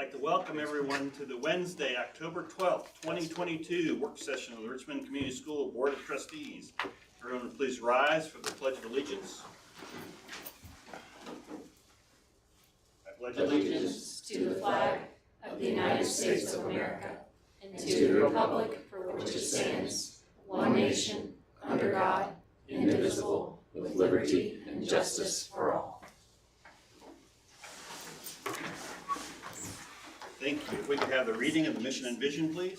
like to welcome everyone to the Wednesday, October 12th, 2022 work session of the Richmond Community School Board of Trustees. Everyone please rise for the Pledge of Allegiance. I pledge allegiance to the flag of the United States of America and to the republic for which it stands, one nation, under God, indivisible, with liberty and justice for all. Thank you. If we could have the reading of the mission and vision, please.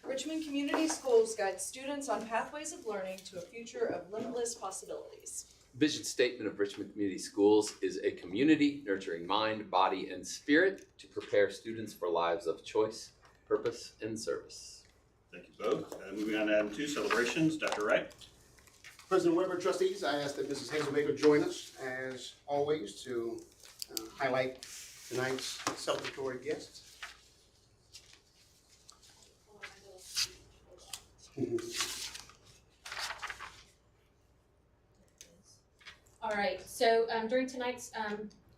Richmond Community Schools guide students on pathways of learning to a future of limitless possibilities. Vision statement of Richmond Community Schools is a community nurturing mind, body, and spirit to prepare students for lives of choice, purpose, and service. Thank you both. Moving on to item 2, celebrations. Dr. Wright. President Weber, trustees, I ask that Mrs. Hazelbaker join us as always to highlight tonight's celebratory guests. All right, so during tonight's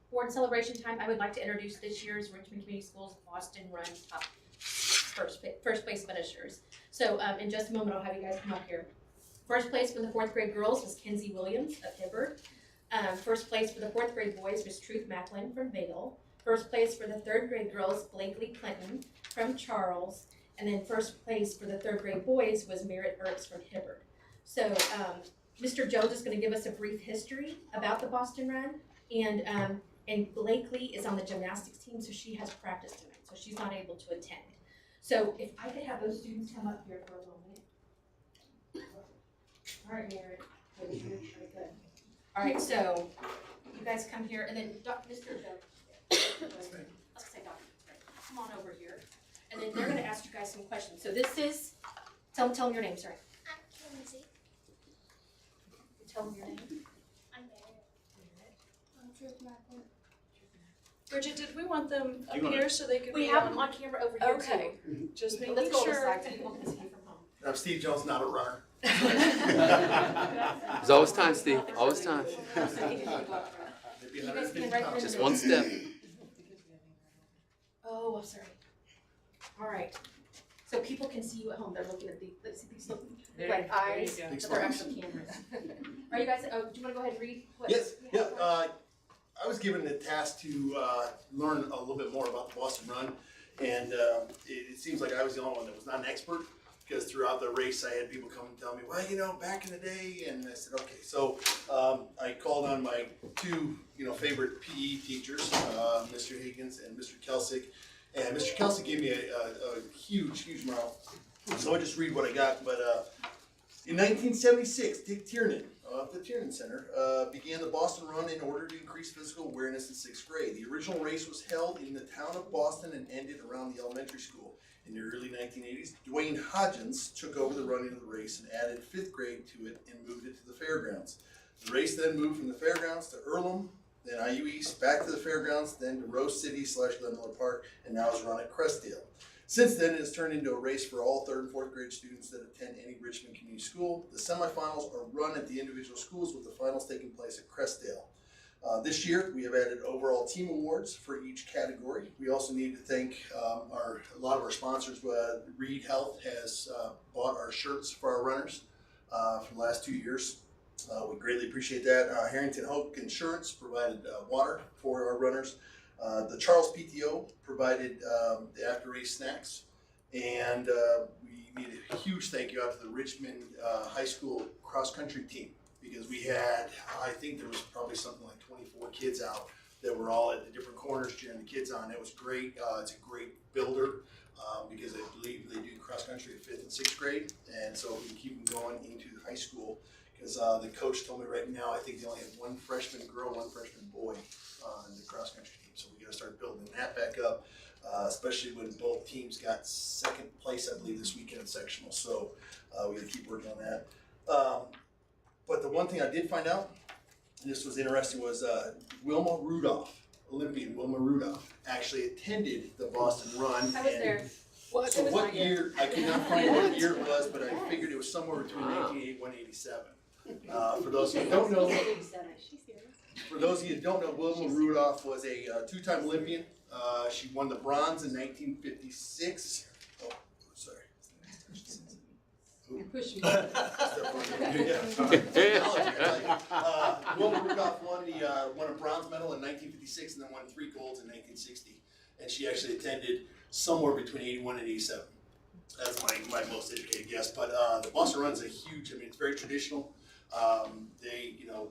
board celebration time, I would like to introduce this year's Richmond Community Schools Boston Run top first place finishers. So in just a moment, I'll have you guys come up here. First place for the 4th grade girls was Kenzie Williams of Hibbard. First place for the 4th grade boys was Truth Macklin from Vale. First place for the 3rd grade girls, Blakely Clinton from Charles. And then first place for the 3rd grade boys was Merritt Ertz from Hibbard. So Mr. Jones is going to give us a brief history about the Boston Run. And Blakely is on the gymnastics team, so she has practice tonight, so she's not able to attend. So if I could have those students come up here for a moment. All right, Merritt. Good. All right, so you guys come here, and then Mr. Jones. Let's say Dr. Come on over here, and then they're going to ask you guys some questions. So this is, tell them your name. Sorry. I'm Kenzie. Tell them your name. I'm Merritt. I'm Truth Macklin. Bridget, did we want them up wanna- here so they could We be have them on camera over here Okay, too. just making Let's go on the sure. side so people can see you from home. I'm Steve Jones, not a runner. There's always time, Steve. Always time. You guys can right there. Just one step. Oh, I'm sorry. All right. So people can see you at home. They're looking at these look like eyes, but they're actually cameras. Are you guys? Oh, do you want to go ahead and read? Yes, yeah. I was given the task to learn a little bit more about the Boston Run, and it seems like I was the only one that was not an expert, because throughout the race I had people come and tell me, well, back in the day, and I said, okay. So I called on my two, favorite PE teachers, Mr. Higgins and Mr. Kelsick, and Mr. Kelsick gave me a huge mile. So I just read what I got, but in 1976, Dick Tiernan of the Tiernan Center began the Boston Run in order to increase physical awareness in 6th grade. The original race was held in the town of Boston and ended around the elementary school. In the early 1980s, Dwayne Hodgins took over the running of the race and added 5th grade to it and moved it to the fairgrounds. The race then moved from the fairgrounds to Earlham, then IU East, back to the fairgrounds, then to Rose City / Glen Miller Park, and now is run at Crestdale. Since then, it has turned into a race for all 3rd and 4th grade students that attend any Richmond Community School. The semifinals are run at the individual schools, with the finals taking place at Crestdale. This year, we have added overall team awards for each category. We also need to thank a lot of our sponsors. Reed Health has bought our shirts for our runners for the last 2 years. We greatly appreciate that. Harrington Hope Insurance provided water for our runners. The Charles PTO provided the after-race snacks. And we need a huge thank you out to the Richmond High School cross-country team, because we had, I think there was probably something like 24 kids out that were all at the different corners cheering the kids on. It was great. It's a great builder because I believe they do cross-country at 5th and 6th grade. And so we can keep them going into high school, because the coach told me right now, I think they only have one freshman girl, one freshman boy in the cross-country team. So we got to start building that back up, especially when both teams got 2nd place, I believe, this weekend in sectional. So we got to keep working on that. But the one thing I did find out, and this was interesting, was Wilma Rudolph, Olympian Wilma Rudolph, actually attended the Boston Run. I was there. So what year, I could not find what year it was, but I figured it was somewhere between 1981 and 87. For those who don't know, For those of you who don't know, Wilma Rudolph was a two-time Olympian. She won the bronze in 1956. Oh, sorry. Push me. Wilma Rudolph won a bronze medal in 1956 and then won 3 golds in 1960. And she actually attended somewhere between 81 and 87. That's my most educated guess. But the Boston Run is a huge, I mean, it's very traditional.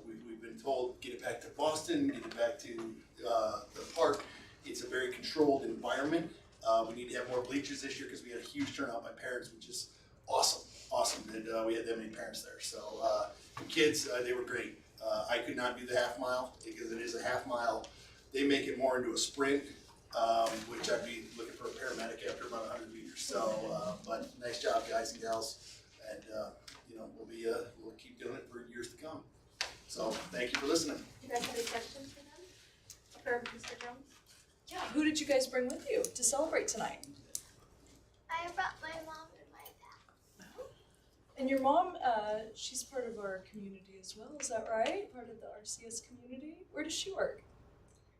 We've been told, get it back to Boston, get it back to the park. It's a very controlled environment. We need to have more bleachers this year because we had a huge turnout by parents, which is awesome. And we had that many parents there. So the kids, they were great. I could not do the half mile because it is a half mile. They make it more into a sprint, which I'd be looking for a paramedic after about 100 meters. So, but nice job, guys and gals. And, we'll keep doing it for years to come. So thank you for listening. Do you guys have any questions for them? For Mr. Jones? Yeah, who did you guys bring with you to celebrate tonight? I brought my mom and my dad. And your mom, she's part of our community as well, is that right? Part of the RCS community? Where does she work?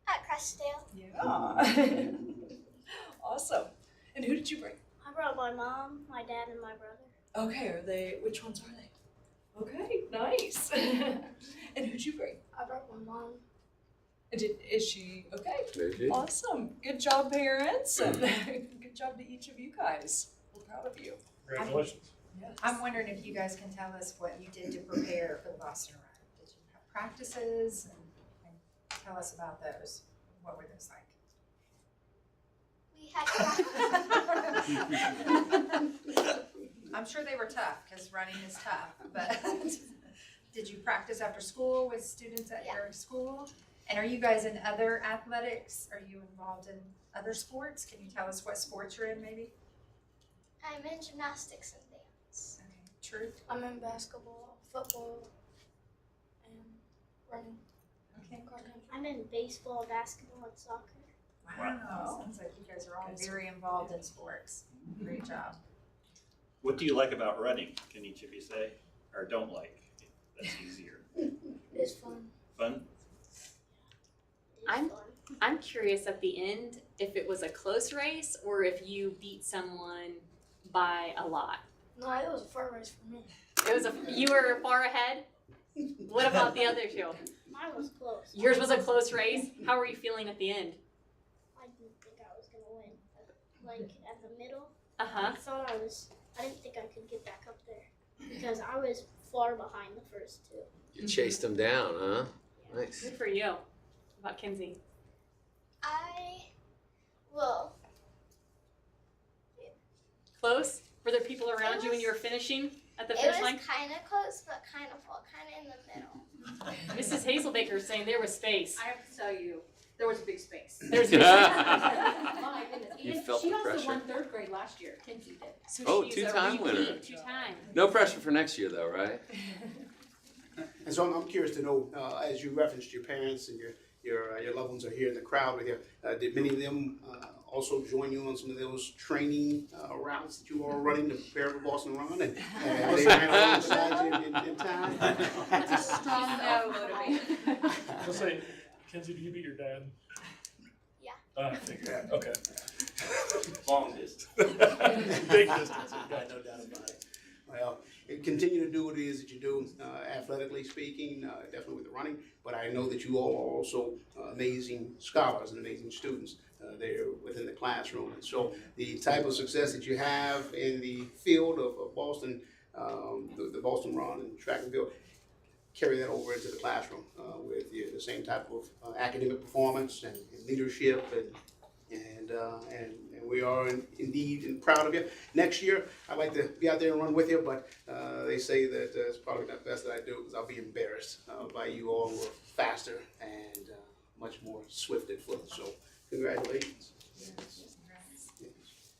At Crestdale. Yeah. Awesome. And who did you bring? I brought my mom, my dad, and my brother. Okay, which ones are they? Okay, nice. And who'd you bring? I brought my mom. And is she okay? Very Awesome. Good job, parents. And good job to each of you guys. We're proud of you. Congratulations. Yes. I'm wondering if you guys can tell us what you did to prepare for the Boston Run. Did you have practices and tell us about those? What were those like? We had I'm sure they were tough because running is tough, but did you practice after school with students at your school? And are you guys in other athletics? Are you involved in other sports? Can you tell us what sports you're in maybe? I'm in gymnastics and dance. Okay, Truth. I'm in basketball, football, and running. Okay. I'm in baseball, basketball, and soccer. Wow. Sounds like you guys are all very involved in sports. Great job. What do you like about running? Can each of you say? Or don't like? That's easier. It's fun. Fun? It's I'm- fun. I'm curious at the end if it was a close race or if you beat someone by a lot. No, it was a far race for me. You were far ahead? What about the other two? Mine was close. Yours was a close race? How were you feeling at the end? I didn't think I was gonna win. Like at the middle, Uh-huh. I didn't think I could get back up there because I was far behind the first two. You chased them down, huh? Nice. Good for you. What about Kinsey? Close? Were there people around you when you were finishing at the It finish was line? kind of close, but kind of in the middle. Mrs. Hazelbaker is saying there was space. I have to tell you, there was a big space. There's My goodness. You Even felt she the also pressure. won third grade last year. Kinsey did. So Oh, she's two-time a winner. repeat, two-time. No pressure for next year though, right? And so I'm curious to know, as you referenced your parents and your loved ones are here in the crowd with you, did many of them also join you on some of those training routes that you were running to prepare for Boston Run? And they ran alongside you in time? That's a strong no motivation. Let's say, Kenzie, do you beat your dad? Yeah. I figured. Okay. Long distance. Big distance. No doubt about it. Well, continue to do what it is that you do, athletically speaking, definitely with the running, but I know that you all are also amazing scholars and amazing students there within the classroom. And so the type of success that you have in the field of Boston, the Boston Run and track and field, carry that over into the classroom with the same type of academic performance and leadership and we are indeed proud of you. Next year, I'd like to be out there and run with you, but they say that it's probably not best that I do because I'll be embarrassed by you all who are faster and much more swift at foot. So, congratulations. Yes.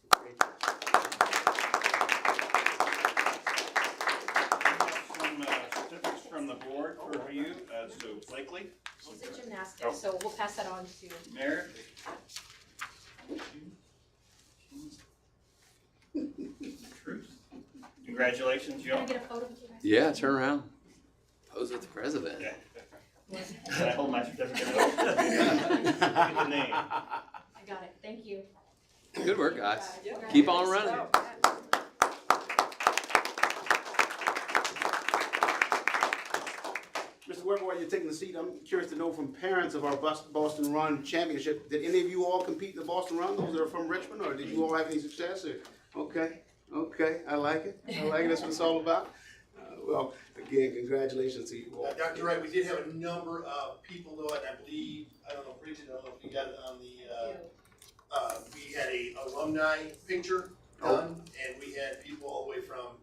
Great. Some certificates from the board for you. So Blakely, She's a gymnastics, so we'll pass that on to. Merritt. Truth. Congratulations, Can I y'all. get a photo with you guys? Yeah, turn around. Pose with the president. Yeah. Can I hold my certificate? Look at the name. I got it, thank you. Good work, guys. Yep. Keep on running. Mr. Weber, while you're taking the seat, I'm curious to know from parents of our Boston Run Championship, did any of you all compete in the Boston Run? Those that are from Richmond, or did you all have any success? Okay, I like it. That's what it's all about. Well, again, congratulations to you all. Dr. Wright, we did have a number of people though, and I believe, I don't know, Bridget, I don't know if you got it on the, we had a alumni picture done, and we had people all the way from,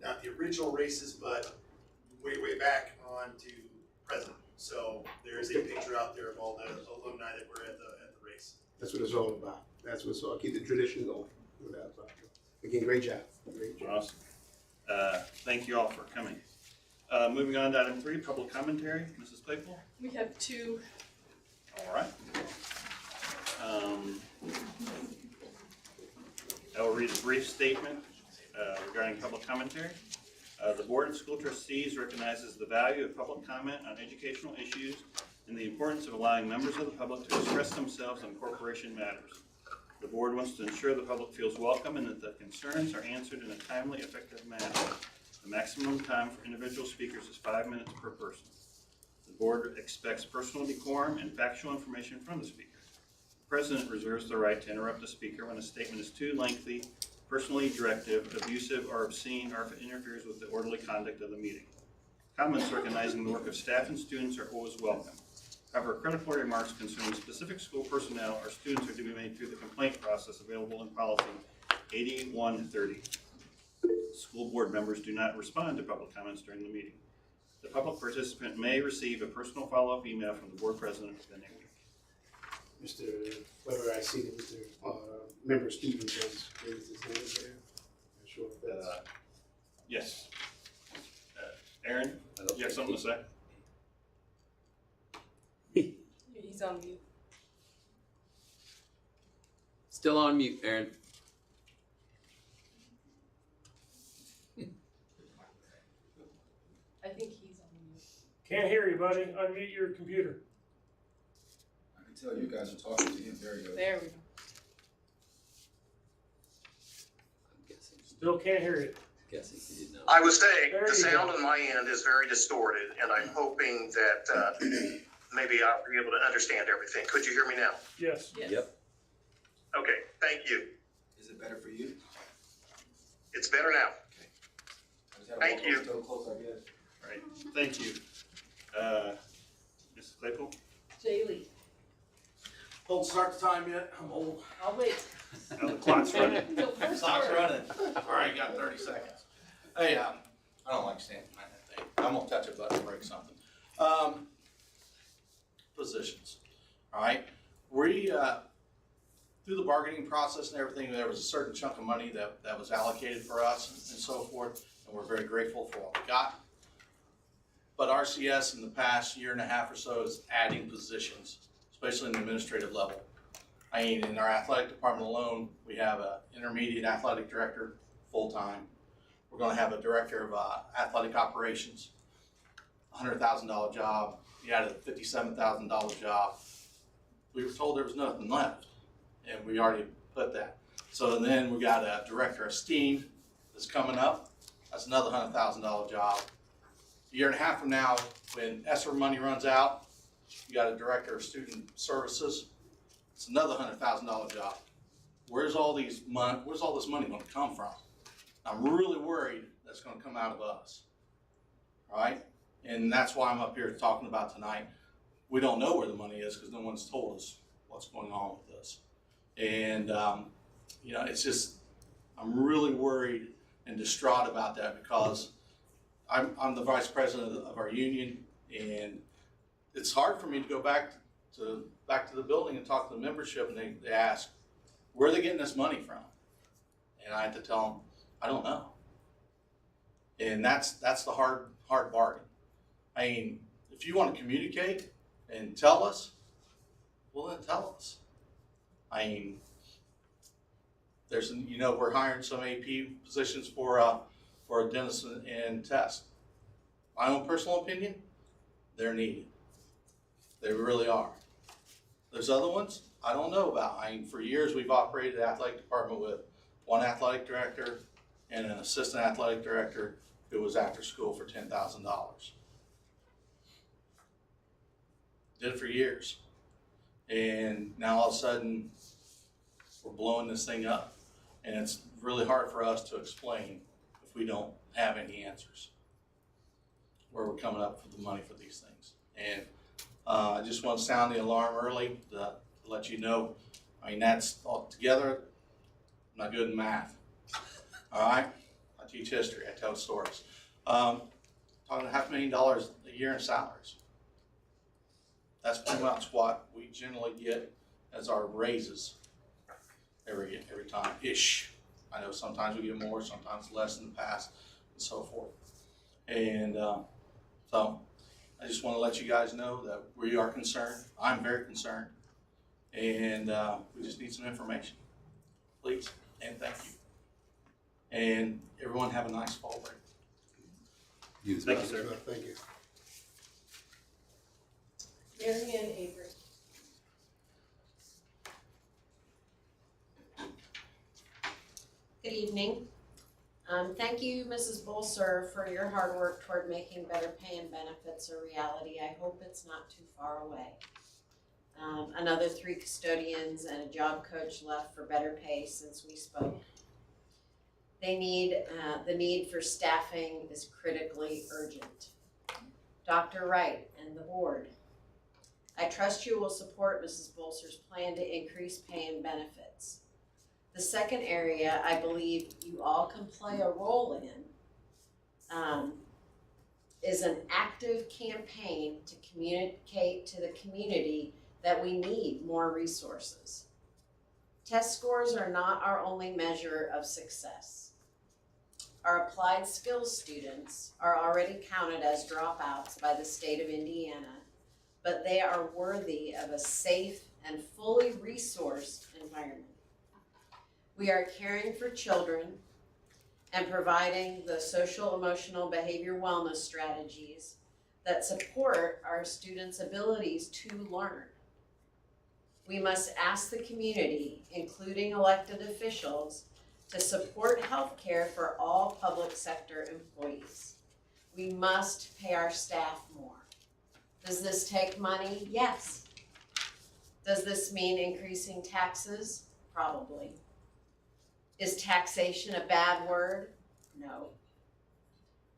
not the original races, but way back on to present. So there is a picture out there of all the alumni that were at the race. That's what it's all about. That's what's all. Keep the tradition going. Without doubt. Again, great job. Great job. Awesome. Thank you all for coming. Moving on to item 3, public commentary. Mrs. Claypool? We have 2. All right. I will read a brief statement regarding public commentary. The Board of School Trustees recognizes the value of public comment on educational issues and the importance of allowing members of the public to express themselves on corporation matters. The board wants to ensure the public feels welcome and that the concerns are answered in a timely, effective manner. The maximum time for individual speakers is 5 minutes per person. The board expects personal decorum and factual information from the speaker. The president reserves the right to interrupt the speaker when a statement is too lengthy, personally directive, abusive, or obscene, or if it interferes with the orderly conduct of the meeting. Comments recognizing the work of staff and students are always welcome. However, critical remarks concerning specific school personnel or students are to be made through the complaint process available in policy 8130. School board members do not respond to public comments during the meeting. The public participant may receive a personal follow-up email from the board president within a week. Mr. Weber, I see that Mr. Member Stevens has raised his hand there. Not sure if that's. Yes. Aaron, you have something to say? He's on mute. Still on mute, Aaron. I think he's on mute. Can't hear you, buddy. Unmute your computer. I can tell you guys are talking to him. There you go. There we go. I'm guessing. Still can't hear you. Guessing he did not. I was saying, There the you sound go. on my end is very distorted, and I'm hoping that maybe I'll be able to understand everything. Could you hear me now? Yes. Yep. Okay, thank you. Is it better for you? It's better now. I just had to Thank walk you. so close, I guess. All right, thank you. Mrs. Claypool? Jaylee. Don't start the time yet, I'm old. I'll wait. Now the clock's running. Go first Clock's word. running. All right, got 30 seconds. Hey, I don't like standing behind that thing. I'm gonna touch a button and break something. Positions, all right? We, through the bargaining process and everything, there was a certain chunk of money that was allocated for us and so forth, and we're very grateful for what we got. But RCS in the past year and a half or so is adding positions, especially in the administrative level. I mean, in our athletic department alone, we have an intermediate athletic director, full-time. We're gonna have a director of athletic operations, $100,000 job. We added a $57,000 job. We were told there was nothing left, and we already put that. So then we got a director of STEAM that's coming up. That's another $100,000 job. A year and a half from now, when ESSER money runs out, you got a director of student services. It's another $100,000 job. Where's all this money going to come from? I'm really worried that's going to come out of us. All right, and that's why I'm up here talking about tonight. We don't know where the money is because no one's told us what's going on with this. And you know, it's just I'm really worried and distraught about that because I'm the vice president of our union, and it's hard for me to go back to the building and talk to the membership, and they ask, where are they getting this money from? And I have to tell them, I don't know. And that's the hard bargain. I mean, if you want to communicate and tell us, well then tell us. I mean, we're hiring some AP positions for a dentist and test. My own personal opinion, they're needed. They really are. There's other ones I don't know about. I mean, for years, we've operated the athletic department with one athletic director and an assistant athletic director who was after school for $10,000. Did it for years. And now all of a sudden, we're blowing this thing up. And it's really hard for us to explain if we don't have any answers where we're coming up with the money for these things. And I just want to sound the alarm early to let you know. I mean, that's all together. I'm not good in math. All right? I teach history. I tell stories. Talking $500,000 a year in salaries. That's pretty much what we generally get as our raises every time, ish. I know sometimes we get more, sometimes less in the past, and so forth. And so I just want to let you guys know that we are concerned. I'm very concerned. And we just need some information, please, and thank you. And everyone have a nice fall break. Thank you, sir. Thank you. Mary Ann Avery. Good evening. Thank you, Mrs. Bolser, for your hard work toward making better pay and benefits a reality. I hope it's not too far away. Another 3 custodians and a job coach left for better pay since we spoke. The need for staffing is critically urgent. Dr. Wright and the board, I trust you will support Mrs. Bolser's plan to increase pay and benefits. The second area I believe you all can play a role in is an active campaign to communicate to the community that we need more resources. Test scores are not our only measure of success. Our applied skills students are already counted as dropouts by the state of Indiana, but they are worthy of a safe and fully resourced environment. We are caring for children and providing the social, emotional, behavior wellness strategies that support our students' abilities to learn. We must ask the community, including elected officials, to support healthcare for all public sector employees. We must pay our staff more. Does this take money? Yes. Does this mean increasing taxes? Probably. Is taxation a bad word? No.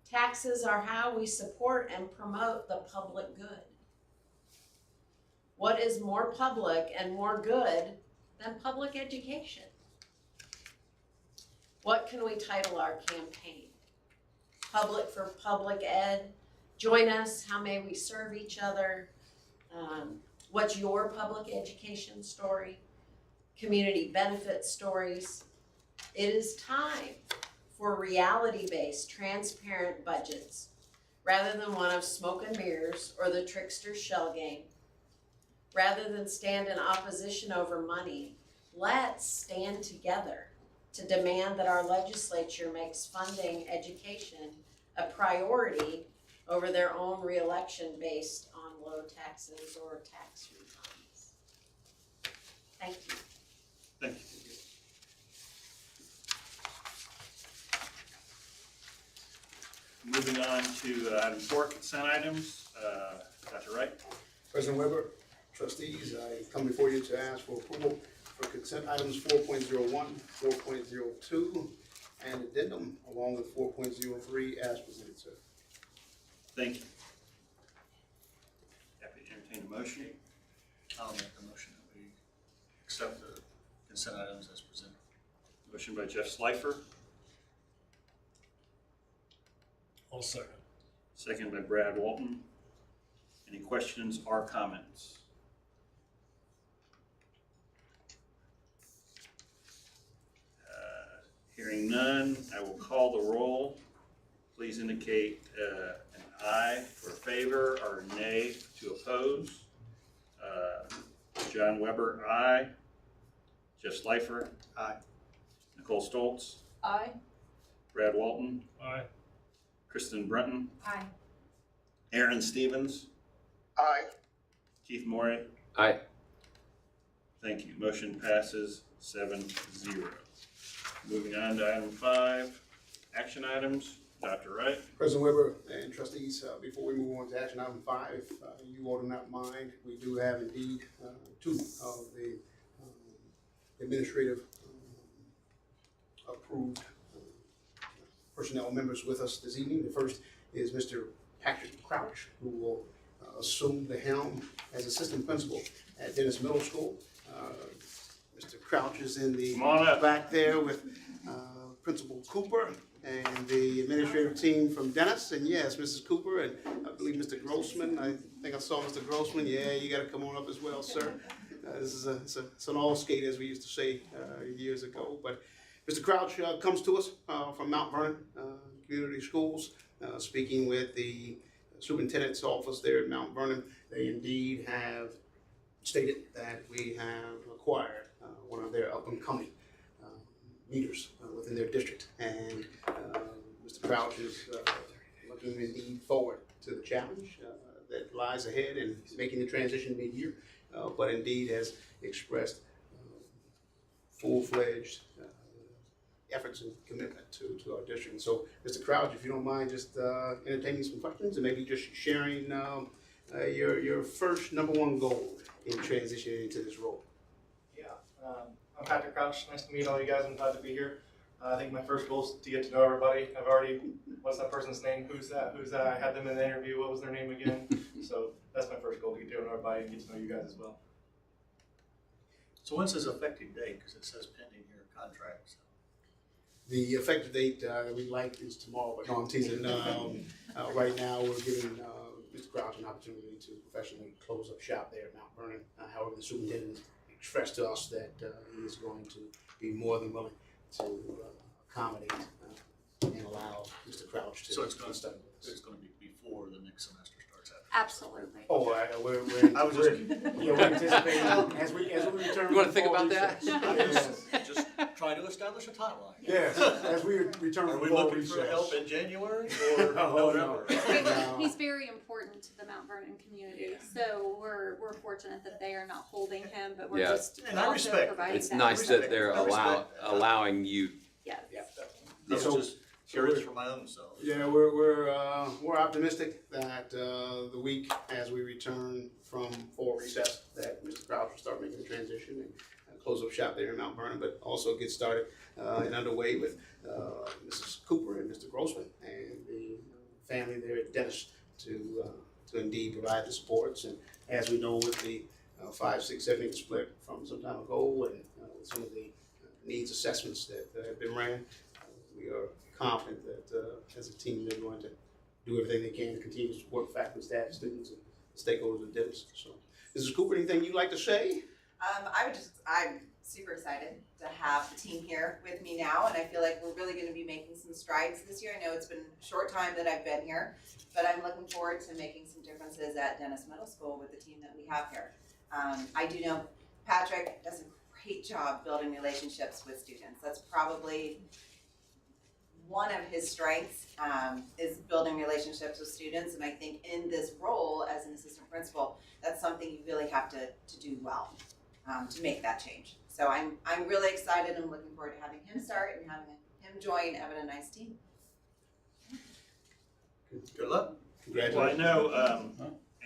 Taxes are how we support and promote the public good. What is more public and more good than public education? What can we title our campaign? Public for Public Ed. Join us. How may we serve each other? What's your public education story? Community benefit stories. It is time for reality-based, transparent budgets rather than one of smoke and mirrors or the trickster's shell game. Rather than stand in opposition over money, let's stand together to demand that our legislature makes funding education a priority over their own reelection based on low taxes or tax refunds. Thank you. Thank you. Moving on to item 4, consent items. Dr. Wright. President Weber, trustees, I come before you to ask for approval for consent items 4.01, 4.02, and addendum, along with 4.03 as presented, sir. Thank you. Happy to entertain a motion. I'll make the motion that we accept the consent items as presented. Motion by Jeff Slifer, I'll second. second by Brad Walton. Any questions or comments? Hearing none, I will call the roll. Please indicate an aye for favor or nay to oppose. John Weber, aye. Jeff Slifer, Aye. Nicole Stoltz, Aye. Brad Walton, Aye. Kristen Brunton, Aye. Aaron Stevens, Aye. Chief Morey? Aye. Thank you. Motion passes 7-0. Moving on to item 5, action items. Dr. Wright? President Weber and trustees, before we move on to action item 5, you all do not mind, we do have indeed 2 of the administrative approved personnel members with us this evening. The first is Mr. Patrick Crouch, who will assume the helm as assistant principal at Dennis Middle School. Mr. Crouch is in the back there with Principal Cooper and the administrative team from Dennis, and yes, Mrs. Cooper, and I believe Mr. Grossman. I think I saw Mr. Grossman. Yeah, you got to come on up as well, sir. This is it's an all skate, as we used to say years ago. But Mr. Crouch comes to us from Mount Vernon Community Schools, speaking with the superintendent's office there at Mount Vernon. They indeed have stated that we have acquired one of their up-and-coming leaders within their district, and Mr. Crouch is looking indeed forward to the challenge that lies ahead and making the transition mid-year, but indeed has expressed full-fledged efforts and commitment to our district. And so, Mr. Crouch, if you don't mind just entertaining some questions and maybe just sharing your first #1 goal in transitioning into this role. Yeah, I'm Patrick Crouch. Nice to meet all you guys. I'm glad to be here. I think my first goal is to get to know everybody. I've already, what's that person's name? Who's that? I had them in the interview. What was their name again? So that's my first goal, to get to know everybody and get to know you guys as well. So when's his effective date? Because it says pending here contract. So. The effective date that we'd like is tomorrow, but no, I'm teasing. Right now, we're giving Mr. Crouch an opportunity to professionally close up shop there at Mount Vernon. However, the superintendent expressed to us that he is going to be more than willing to accommodate and allow Mr. Crouch to study with us. It's going to be before the next semester starts out. Absolutely. Oh, we're anticipating as we return. You want to think about that? Just try to establish a timeline. Yes, as we return. Are we looking for help in January or November? No. He's very important to the Mount Vernon community, so we're fortunate that they are not holding him, but we're just and I also respect providing It's that. nice that they're allowing you. Yes. I was just curious for my own self. Yeah, we're optimistic that the week as we return from fall recess, that Mr. Crouch will start making the transition and close up shop there in Mount Vernon, but also get started and underway with Mrs. Cooper and Mr. Grossman and the family there at Dennis to indeed provide the supports. And as we know, with the 5-6-7 split from some time ago, and with some of the needs assessments that have been ran, we are confident that as a team they're going to do everything they can to continue to support faculty, staff, students, and stakeholders of Dennis. So, Mrs. Cooper, anything you'd like to say? I'm super excited to have the team here with me now, and I feel like we're really going to be making some strides this year. I know it's been a short time that I've been here, but I'm looking forward to making some differences at Dennis Middle School with the team that we have here. I do know Patrick does a great job building relationships with students. That's probably one of his strengths, is building relationships with students, and I think in this role as an assistant principal, that's something you really have to do well to make that change. So I'm really excited. I'm looking forward to having him start and having him join Evan and I's team. Good luck. Well, I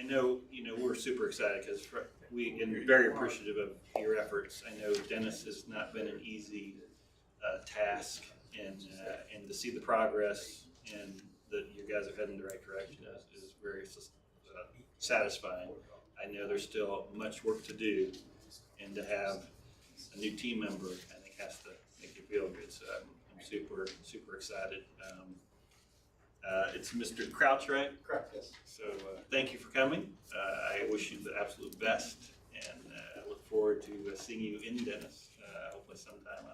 know, we're super excited because we are very appreciative of your efforts. I know Dennis has not been an easy task, and to see the progress and that you guys have headed in the right direction is very satisfying. I know there's still much work to do, and to have a new team member, I think, has to make you feel good. So I'm super excited. It's Mr. Crouch, right? Correct, yes. So thank you for coming. I wish you the absolute best, and I look forward to seeing you in Dennis. Hopefully sometime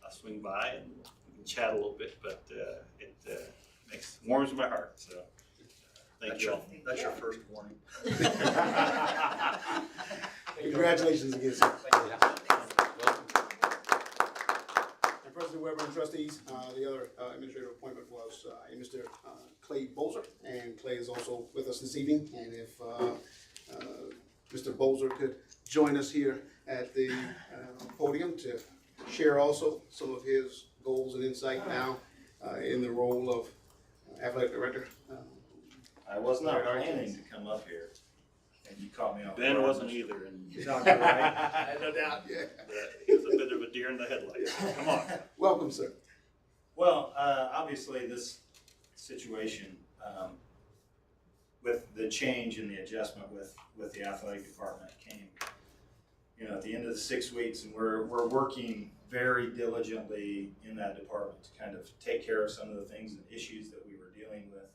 I'll swing by and we can chat a little bit, but it warms my heart. So thank you all. That's your first warning. Congratulations again, sir. And President Weber and trustees, the other administrative appointment was Mr. Clay Bolzer, and Clay is also with us this evening. And if Mr. Bozer could join us here at the podium to share also some of his goals and insight now in the role of athletic director. I was not planning to come up here, and you caught me off guard. Ben wasn't either, and Dr. Wright. No doubt, yeah. he was a bit of a deer in the headlights. Come on. Welcome, sir. Well, obviously, this situation, with the change and the adjustment with the athletic department came, at the end of the 6 weeks, and we're working very diligently in that department to kind of take care of some of the things and issues that we were dealing with.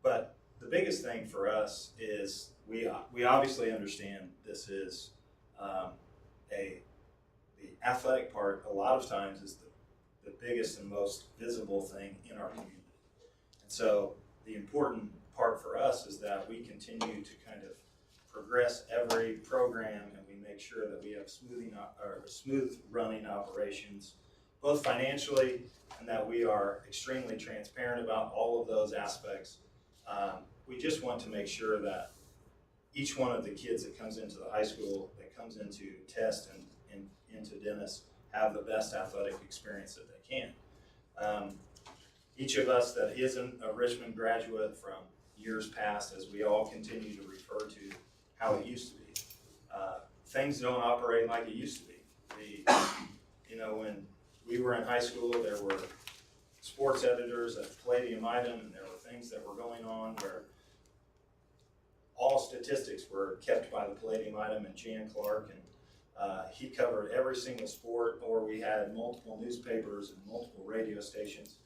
But the biggest thing for us is we obviously understand this is the athletic part a lot of times is the biggest and most visible thing in our community. And so the important part for us is that we continue to kind of progress every program, and we make sure that we have smooth running operations, both financially, and that we are extremely transparent about all of those aspects. We just want to make sure that each one of the kids that comes into the high school, that comes into Test and into Dennis, have the best athletic experience that they can. Each of us that isn't a Richmond graduate from years past, as we all continue to refer to how it used to be, things don't operate like it used to be. When we were in high school, there were sports editors at Palladium Item, and there were things that were going on where all statistics were kept by the Palladium Item and Jan Clark, and he covered every single sport, or we had multiple newspapers and multiple radio stations.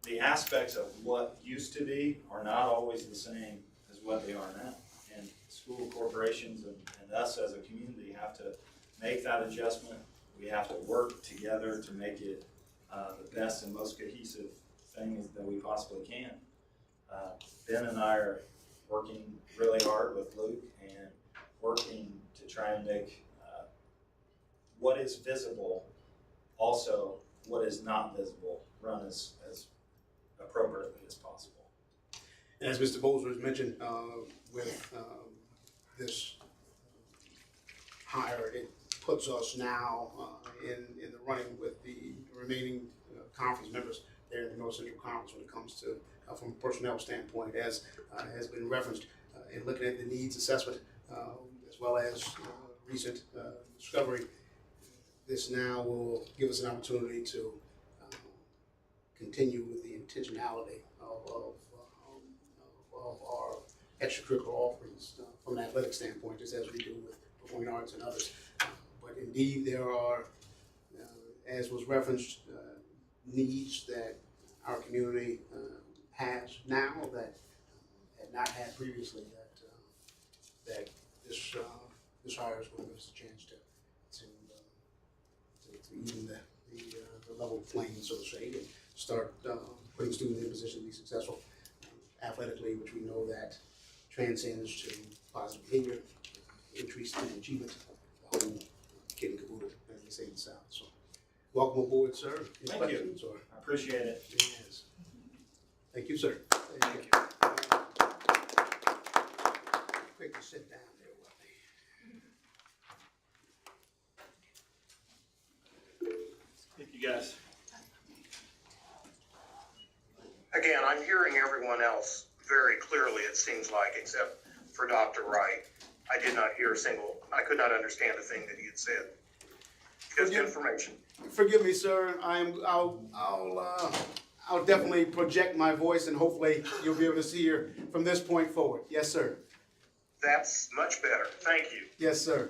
The aspects of what used to be are not always the same as what they are now. And school corporations and us as a community have to make that adjustment. We have to work together to make it the best and most cohesive thing that we possibly can. Ben and I are working really hard with Luke and working to try and make what is visible also what is not visible run as appropriately as possible. As Mr. Bozer has mentioned, with this hire, it puts us now in the running with the remaining conference members there in the North Central Conference when it comes to, from a personnel standpoint, as has been referenced in looking at the needs assessment, as well as recent discovery. This now will give us an opportunity to continue with the intentionality of our extracurricular offerings from an athletic standpoint, just as we do with performing arts and others. But indeed, there are, as was referenced, needs that our community has now that had not had previously. That this hire is going to give us a chance to even the level playing, so to say, and start putting students in a position to be successful athletically, which we know that transcends to positive behavior, increased achievement, the whole kit and caboodle, as they say in the South. So, welcome aboard, sir. Any Thank you. questions? Or? I appreciate it. Yes. Thank you, sir. Thank you. Quick to sit down there with me. Thank you, guys. Again, I'm hearing everyone else very clearly, it seems like, except for Dr. Wright. I did not hear I could not understand a thing that he had said. Just information. Forgive me, sir. I'll definitely project my voice, and hopefully you'll be able to hear from this point forward. Yes, sir. That's much better. Thank you. Yes, sir.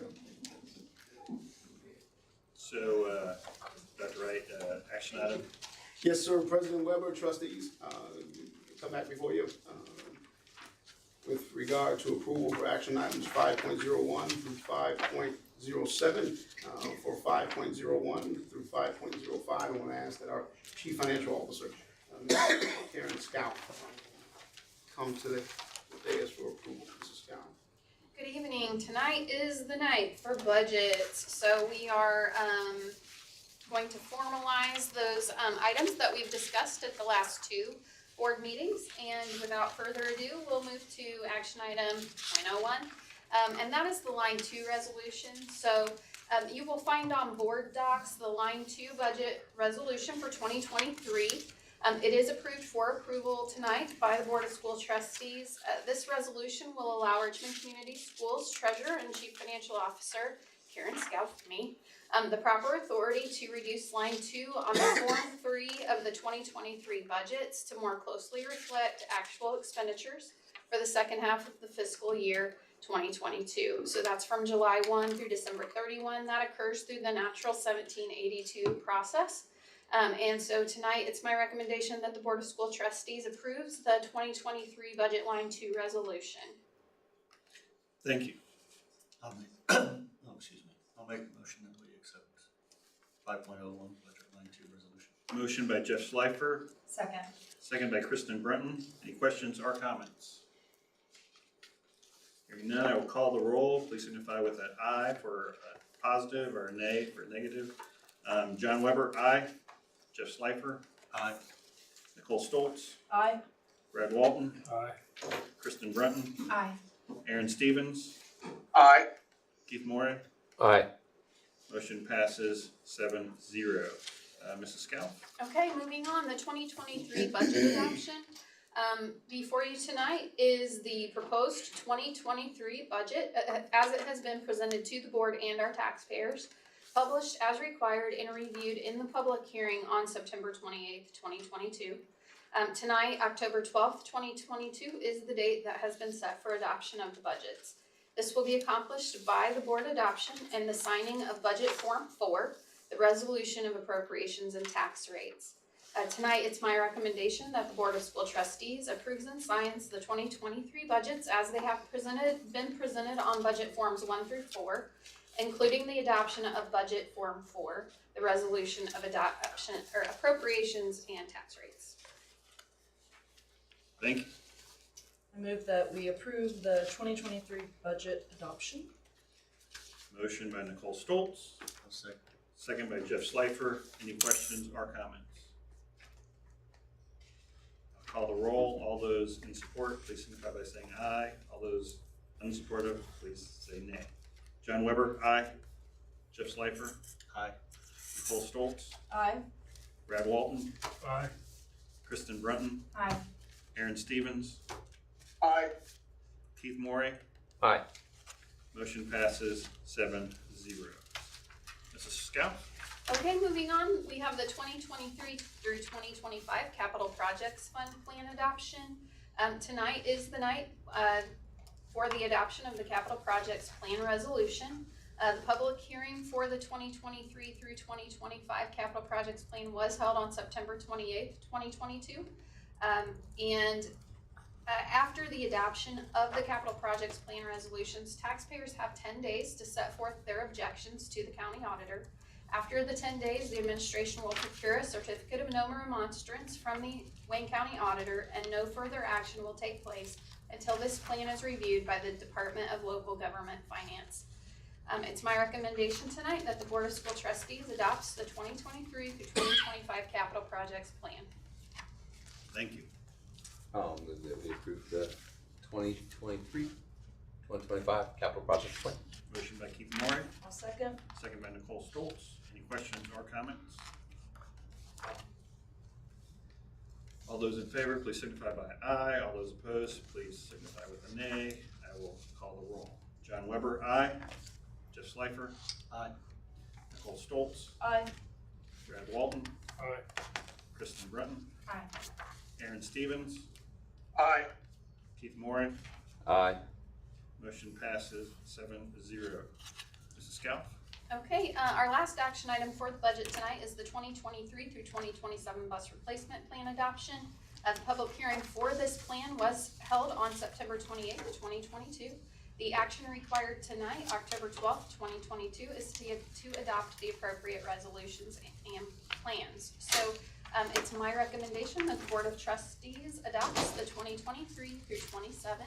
So, Dr. Wright, action item. Yes, sir. President Weber, trustees, come back before you with regard to approval for action items 5.01 through 5.07. For 5.01 through 5.05, I want to ask that our Chief Financial Officer, Karen Scout, come to the dais for approval. Mrs. Scout. Good evening. Tonight is the night for budgets. So we are going to formalize those items that we've discussed at the last two board meetings. And without further ado, we'll move to action item 0.01. and that is the line 2 resolution. So you will find on board docs the line 2 budget resolution for 2023. It is approved for approval tonight by the Board of School Trustees. This resolution will allow Richmond Community Schools Treasurer and Chief Financial Officer, Karen Scout, me, the proper authority to reduce line 2 on the Form 3 of the 2023 budgets to more closely reflect actual expenditures for the second half of the fiscal year 2022. So that's from July 1 through December 31. That occurs through the natural 1782 process. And so tonight it's my recommendation that the Board of School Trustees approves the 2023 budget line 2 resolution. Thank you. I'll make, I'll make a motion that we accept 5.01 budget line 2 resolution. Motion by Jeff Schleifer, Second. second by Kristen Brunton. Any questions or comments? Hearing none, I will call the roll. Please signify with an aye for a positive or a nay for a negative. John Weber, aye. Jeff Schleifer, Aye. Nicole Stoltz, Aye. Brad Walton, Aye. Kristen Brunton, Aye. Aaron Stevens, Aye. Keith Morey. Aye. Motion passes 7-0. Mrs. Scout? Okay, moving on, the 2023 budget adoption. Before you tonight is the proposed 2023 budget as it has been presented to the board and our taxpayers, published as required and reviewed in the public hearing on September 28th, 2022. Tonight, October 12th, 2022 is the date that has been set for adoption of the budgets. This will be accomplished by the board adoption and the signing of Budget Form 4, the resolution of appropriations and tax rates. Tonight, it's my recommendation that the Board of School Trustees approves and signs the 2023 budgets as they have been presented on Budget Forms 1 through 4, including the adoption of Budget Form 4, the resolution of adoption or appropriations and tax rates. Thank you. I move that we approve the 2023 budget adoption. Motion by Nicole Stoltz, I'll second. second by Jeff Schleifer. Any questions or comments? I'll call the roll. All those in support, please signify by saying aye. All those unsupportive, please say nay. John Weber, aye. Jeff Schleifer, Aye. Nicole Stoltz, Aye. Brad Walton, Aye. Kristen Brunton, Aye. Aaron Stevens, Aye. Keith Morey. Aye. Motion passes 7-0. Mrs. Scout? Okay, moving on, we have the 2023 through 2025 Capital Projects Fund Plan adoption. Tonight is the night for the adoption of the Capital Projects Plan Resolution. The public hearing for the 2023 through 2025 Capital Projects Plan was held on September 28th, 2022. After the adoption of the Capital Projects Plan resolutions, taxpayers have 10 days to set forth their objections to the county auditor. After the 10 days, the administration will procure a certificate of no remonstrance from the Wayne County Auditor, and no further action will take place until this plan is reviewed by the Department of Local Government Finance. It's my recommendation tonight that the Board of School Trustees adopts the 2023 through 2025 Capital Projects Plan. Thank you. I'll move that we approve the 2023-2025 capital projects plan. Motion by Keith Morey, I'll second. second by Nicole Stoltz. Any questions or comments? All those in favor, please signify by aye. All those opposed, please signify with a nay. I will call the roll. John Weber, aye. Jeff Schleifer, Aye. Nicole Stoltz, Aye. Brad Walton, Aye. Kristen Brunton, Aye. Aaron Stevens, Aye. Keith Morey. Aye. Motion passes 7-0. Mrs. Scout? Okay, our last action item for the budget tonight is the 2023 through 2027 bus replacement plan adoption. The public hearing for this plan was held on September 28th, 2022. The action required tonight, October 12th, 2022, is to adopt the appropriate resolutions and plans. So it's my recommendation that the Board of Trustees adopts the 2023 through 27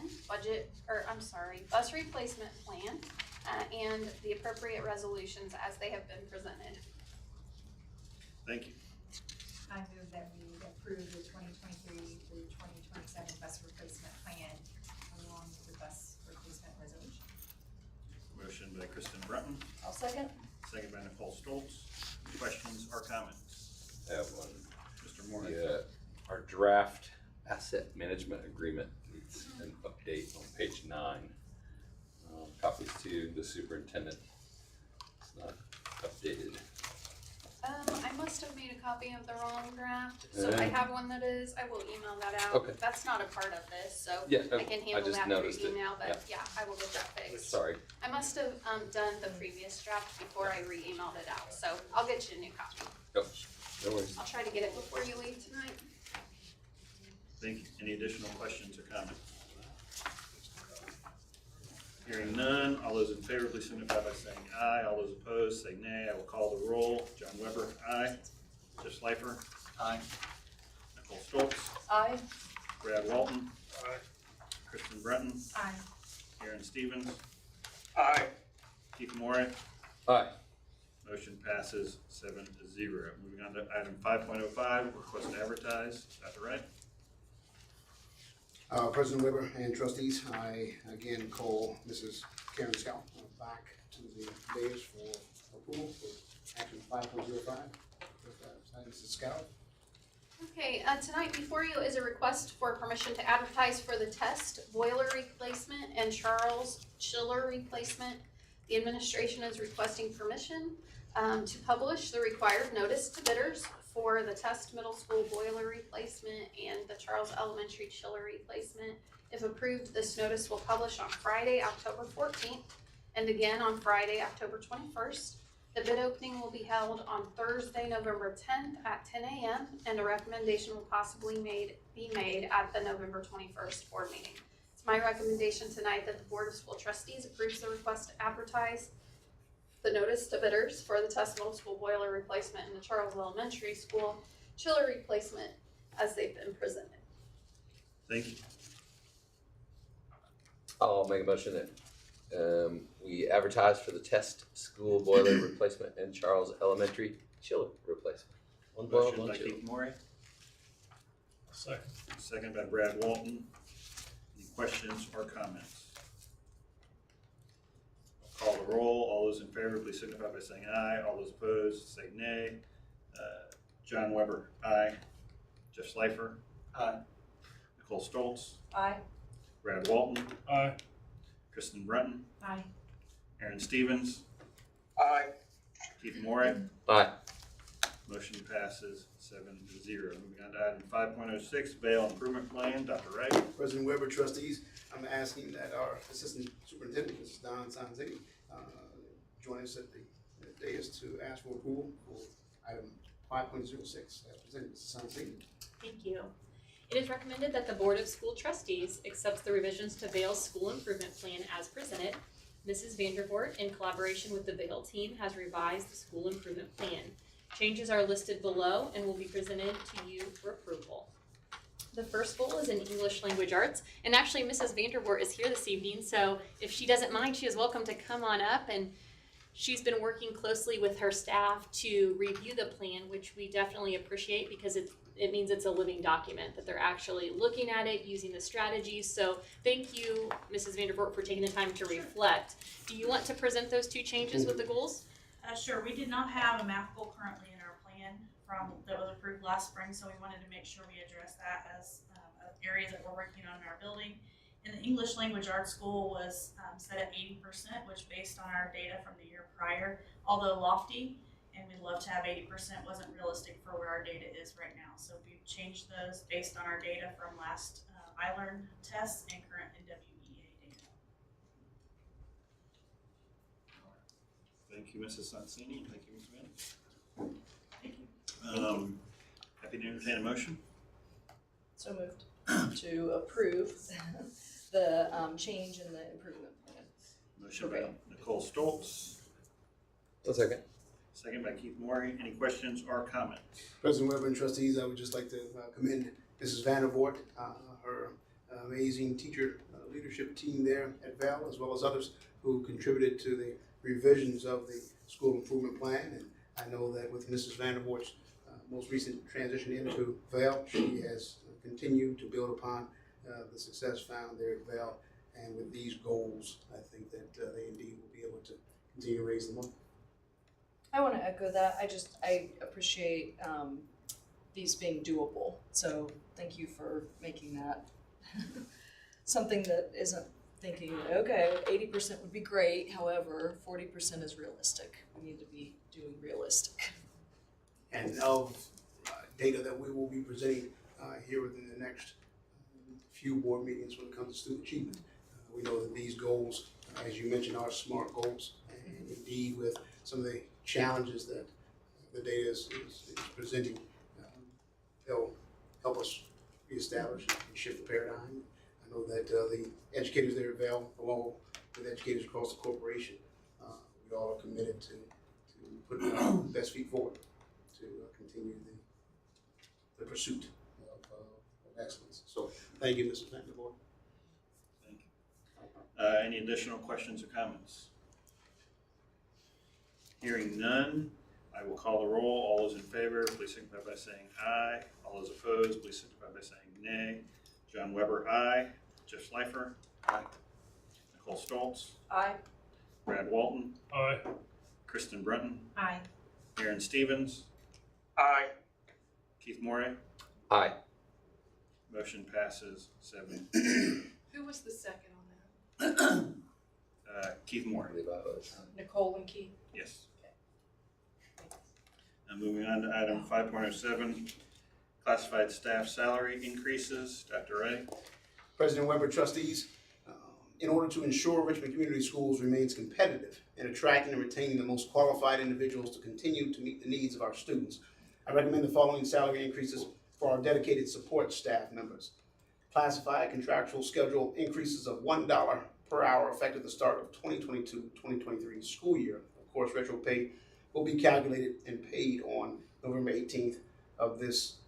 bus replacement plan and the appropriate resolutions as they have been presented. Thank you. I move that we approve the 2023 through 2027 bus replacement plan along with the bus replacement resolution. Kristen Brunton, I'll second. second by Nicole Stoltz. Questions or comments? I have one. Mr. Moore? Our draft asset management agreement needs an update on page 9. Copies to the superintendent. It's not updated. I must have made a copy of the wrong draft, so I have one that is, I will email that out. Okay. That's not a part of this, so Yeah, I can handle just that noticed through it. email, but yeah, I will get that fixed. Sorry. I must have done the previous draft before I re-emailed it out, so I'll get you a new copy. Oh, no worries. I'll try to get it before you leave tonight. Thank you. Any additional questions or comments? Hearing none, all those in favor, please signify by saying aye. All those opposed, say nay. I will call the roll. John Weber, aye. Jeff Schleifer, Aye. Nicole Stoltz, Aye. Brad Walton, Aye. Kristen Breton, Aye. Aaron Stevens, Aye. Keith Moore. Aye. Motion passes 7-0. Moving on to item 5.05, request to advertise. Dr. Wright. President Weber and trustees, I again call Mrs. Karen Scout back to the dais for approval for action 5.05. Mrs. Scout. Okay, tonight before you is a request for permission to advertise for the test boiler replacement and Charles chiller replacement. The administration is requesting permission to publish the required notice to bidders for the Test Middle School boiler replacement and the Charles Elementary chiller replacement. If approved, this notice will publish on Friday, October 14th, and again on Friday, October 21st. The bid opening will be held on Thursday, November 10th at 10 a.m., and a recommendation will possibly be made at the November 21st board meeting. It's my recommendation tonight that the Board of School Trustees approves the request to advertise the notice to bidders for the Test Middle School boiler replacement and the Charles Elementary School chiller replacement as they've been presented. Thank you. I'll make a motion that we advertise for the test school boiler replacement and Charles Elementary chiller replacement. One boiler, Motion one by chiller. Keith Moore, Second. second by Brad Walton. Any questions or comments? Call the roll. All those in favor, please signify by saying aye. All those opposed, say nay. John Weber, aye. Jeff Schleifer, Aye. Nicole Stoltz, Aye. Brad Walton, Aye. Kristen Brunton, Aye. Aaron Stevens, Aye. Keith Moore. Aye. Motion passes 7-0. Moving on to item 5.06, Vale Improvement Plan. Dr. Wright. President Weber, trustees, I'm asking that our Assistant Superintendent, Mrs. Don Sanzini, join us at the dais to ask for approval for item 5.06 as presented. Mrs. Sanzini. Thank you. It is recommended that the Board of School Trustees accepts the revisions to Vale's School Improvement Plan as presented. Mrs. Vandervoort, in collaboration with the Vale team, has revised the School Improvement Plan. Changes are listed below and will be presented to you for approval. The first goal is in English Language Arts, and actually Mrs. Vandervoort is here this evening, so if she doesn't mind, she is welcome to come on up, and she's been working closely with her staff to review the plan, which we definitely appreciate because it means it's a living document, that they're actually looking at it, using the strategies. So thank you, Mrs. Vandervoort, for taking the time to reflect. Do you want to present those two changes with the goals? Sure. We did not have a math goal currently in our plan that was approved last spring, so we wanted to make sure we address that as an area that we're working on in our building. And the English Language Arts School was set at 80%, which based on our data from the year prior, although lofty, and we'd love to have 80%, wasn't realistic for where our data is right now. So we've changed those based on our data from last iLearn tests and current NWEA data. Thank you, Mrs. Sansini. Thank you, Ms. Van. Thank you. Happy to entertain a motion. So moved to approve the change in the improvement plan. Motion by Nicole Stoltz. A second. Second by Keith Moore. Any questions or comments? President Weber and trustees, I would just like to commend Mrs. Vandervoort, her amazing teacher leadership team there at Val, as well as others who contributed to the revisions of the school improvement plan. And I know that with Mrs. Vandervoort's most recent transition into Val, she has continued to build upon the success found there at Val. And with these goals, I think that they indeed will be able to continue to raise them up. I want to echo that. I appreciate these being doable. So thank you for making that something that isn't thinking, okay, 80% would be great. However, 40% is realistic. We need to be doing realistic. And of data that we will be presenting here within the next few board meetings when it comes to student achievement. We know that these goals, as you mentioned, are SMART goals, and indeed with some of the challenges that the data is presenting, they'll help us reestablish and shift the paradigm. I know that the educators there at Vail, along with educators across the corporation, we all are committed to putting our best feet forward to continue the pursuit of excellence. So thank you, Mr. Vanderboard. Thank you. Any additional questions or comments? Hearing none, I will call the roll. All those in favor, please signify by saying aye. All those opposed, please signify by saying nay. John Weber, aye. Jeff Schleifer, Aye. Nicole Stoltz, Aye. Brad Walton, Aye. Kristen Brunton, Aye. Aaron Stevens, Aye. Keith Morey. Aye. Motion passes 7. Who was the second on that? Keith I Morey. believe I was. Nicole and Keith. Yes. Now moving on to item 5.07, classified staff salary increases. Dr. Wright. President Weber, trustees, in order to ensure Richmond Community Schools remains competitive in attracting and retaining the most qualified individuals to continue to meet the needs of our students, I recommend the following salary increases for our dedicated support staff members. Classified contractual schedule increases of $1 per hour effective the start of 2022-2023 school year. Of course, retro pay will be calculated and paid on November 18th of this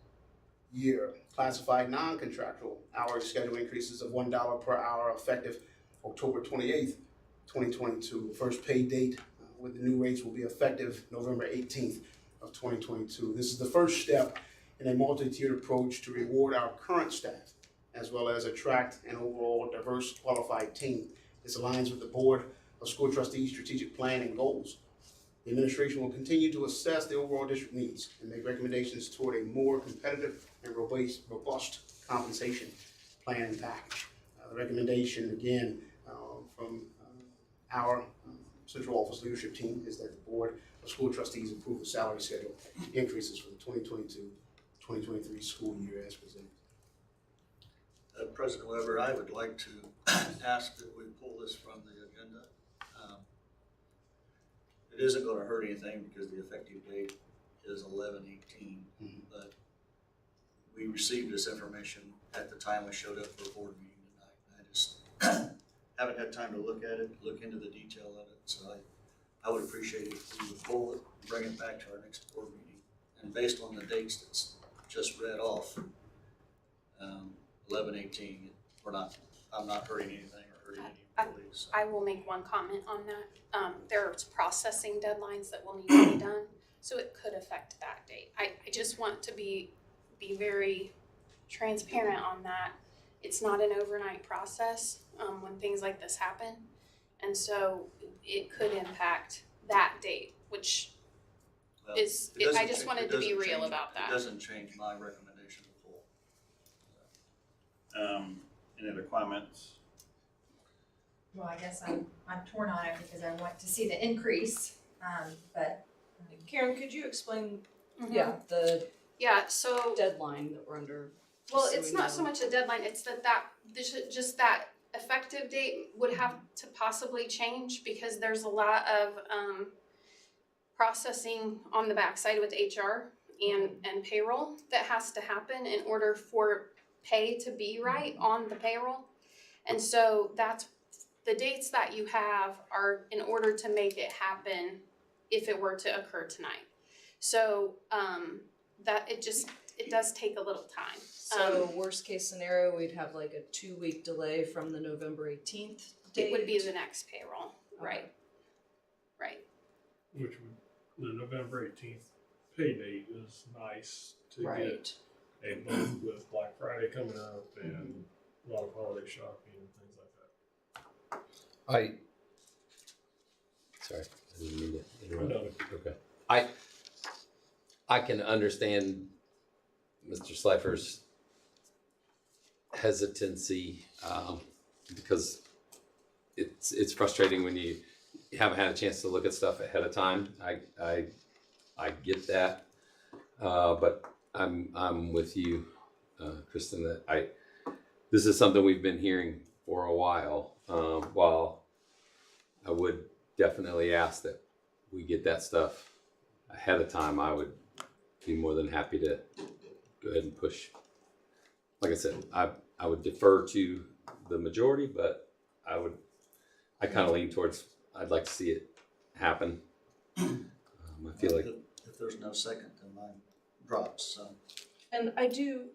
year. Classified non-contractual hourly schedule increases of $1 per hour effective October 28th, 2022. The first pay date with the new rates will be effective November 18th of 2022. This is the first step in a multi-tiered approach to reward our current staff, as well as attract an overall diverse, qualified team. This aligns with the Board of School Trustees' strategic plan and goals. The administration will continue to assess the overall district needs and make recommendations toward a more competitive and robust compensation plan and package. The recommendation, again, from our central office leadership team is that the Board of School Trustees approve the salary schedule increases for the 2022-2023 school year as presented. President Weber, I would like to ask that we pull this from the agenda. It isn't going to hurt anything because the effective date is 11/18, but we received this information at the time we showed up for a board meeting tonight. I just haven't had time to look at it, look into the detail of it, so I would appreciate it if we would pull it, bring it back to our next board meeting. And based on the dates that's just read off, 11/18, I'm not hurting anything or hurting any employees. I will make one comment on that. There's processing deadlines that will need to be done, so it could affect that date. I just want to be very transparent on that. It's not an overnight process when things like this happen, and so it could impact that date, which Well, is, it doesn't I just change- wanted it to be doesn't real change- about that. It doesn't change my recommendation to pull. Any other comments? Well, I guess I'm torn on it because I want to see the increase, but. Karen, could you explain, Mhm. the Yeah, so deadline that we're under? well, just so it's we not know? so much a deadline, it's just that effective date would have to possibly change because there's a lot of processing on the backside with HR and payroll that has to happen in order for pay to be right on the payroll. And so that's the dates that you have are in order to make it happen if it were to occur tonight. So that it does take a little time. So worst case scenario, we'd have like a 2-week delay from the November 18th date? It would be the next payroll, right? Right. Which would, the November 18th pay date is nice to get a month with Black Friday coming up and a lot of holiday shopping and things like that. Sorry, I didn't mean to I'm interrupt. done. Okay. I can understand Mr. Slifer's hesitancy, because it's frustrating when you haven't had a chance to look at stuff ahead of time. I get that, but I'm with you, Kristen, that this is something we've been hearing for a while. While I would definitely ask that we get that stuff ahead of time, I would be more than happy to go ahead and push. Like I said, I would defer to the majority, but I kind of lean towards, I'd like to see it happen. I feel like If there's no second, then mine drops, so. And I do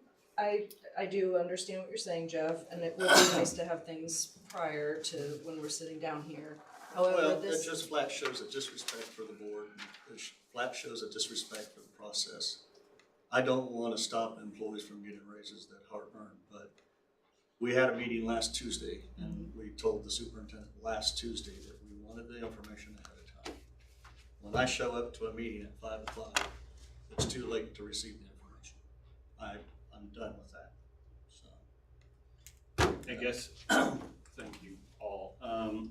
understand what you're saying, Jeff, and it would be nice to have things prior to when we're sitting down here. However, Well, it this, just flat shows a disrespect for the board, it flat shows a disrespect for the process. I don't wanna stop employees from getting raises that hard-earned, but we had a meeting last Tuesday, and we told the superintendent last Tuesday that we wanted the information ahead of time. When I show up to a meeting at 5 o'clock, it's too late to receive the information. I'm done with that, so. I guess, thank you all.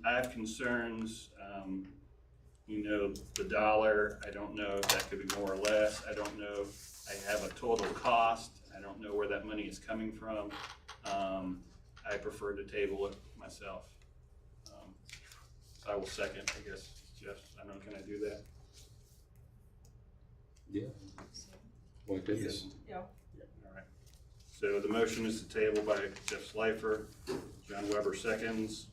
I have concerns, the dollar, I don't know if that could be more or less. I don't know, I have a total cost. I don't know where that money is coming from. I prefer to table it myself. So I will second, I guess, Jeff, I don't know, can I do that? Yeah. Why couldn't Yes. yeah. All right. So the motion is to table by Jeff Slifer, John Weber seconds.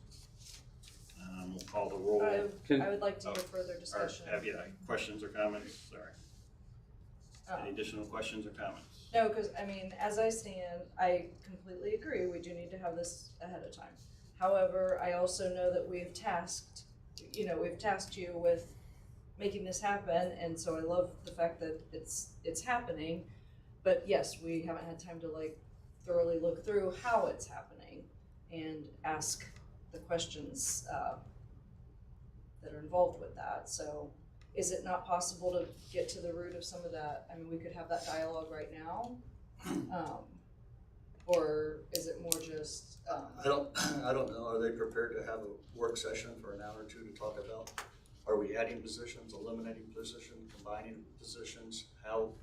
We'll call the roll. I would like to hear further Or discussion. have you questions or comments? Sorry. Any additional questions or comments? No, because I mean, as I stand, I completely agree. We do need to have this ahead of time. However, I also know that we've tasked you with making this happen, and so I love the fact that it's happening. But yes, we haven't had time to thoroughly look through how it's happening and ask the questions that are involved with that. So is it not possible to get to the root of some of that? I mean, we could have that dialogue right now. Or is it more just? I don't know, are they prepared to have a work session for an hour or two to talk about, are we adding positions, eliminating positions, combining positions? How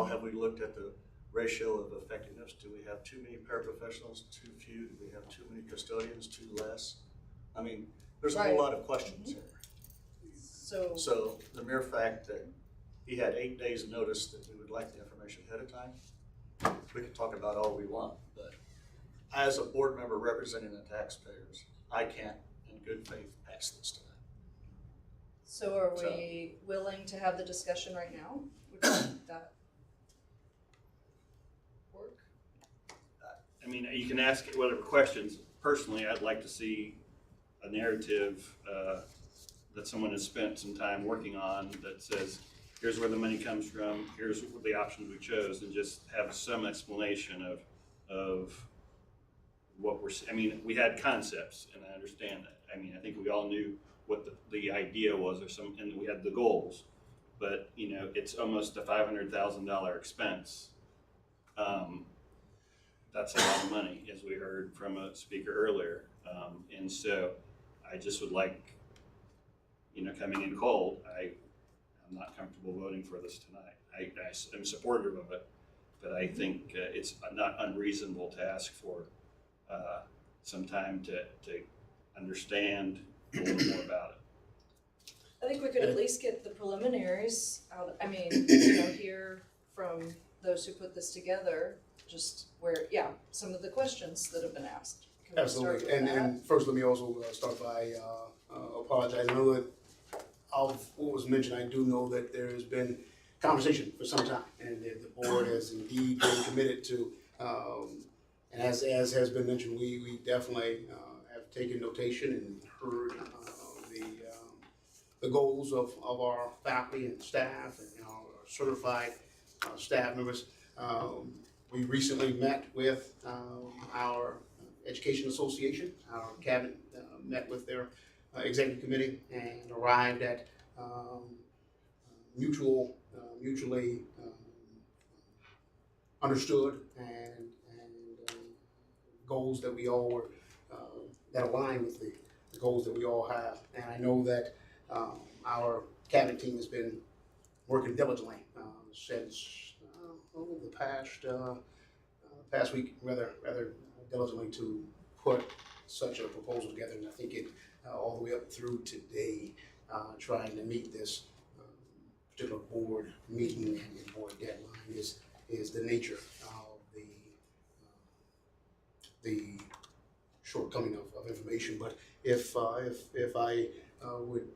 have we looked at the ratio of effectiveness? Do we have too many paraprofessionals, too few? Do we have too many custodians, too less? I mean, there's a whole lot of questions here. So the mere fact that he had 8 days notice that we would like the information ahead of time, we can talk about all we want, but as a board member representing the taxpayers, I can't in good faith pass this tonight. So are we willing to have the discussion right now? Would that work? I mean, you can ask whatever questions. Personally, I'd like to see a narrative that someone has spent some time working on that says, here's where the money comes from, here's the options we chose, and just have some explanation of what we had concepts, and I understand that. I mean, I think we all knew what the idea was, and we had the goals, but it's almost a $500,000 expense. That's a lot of money, as we heard from a speaker earlier, and so I just would like, coming in cold, I'm not comfortable voting for this tonight. I am supportive of it, but I think it's not unreasonable to ask for some time to understand a little more about it. I think we could at least get the preliminaries out. I mean, hear from those who put this together, just some of the questions that have been asked. Can we start Absolutely. with that? And first, let me also start by apologizing. I know that of what was mentioned, I do know that there has been conversation for some time, and that the board has indeed been committed to, and as has been mentioned, we definitely have taken notation and heard the goals of our faculty and staff and our certified staff members. We recently met with our Education Association. Our cabinet met with their executive committee and arrived at mutually understood and goals that we all were that align with the goals that we all have. And I know that our cabinet team has been working diligently since the past week, rather diligently to put such a proposal together. And I think it all the way up through today, trying to meet this particular board meeting and board deadline is the nature of the shortcoming of information. But if I would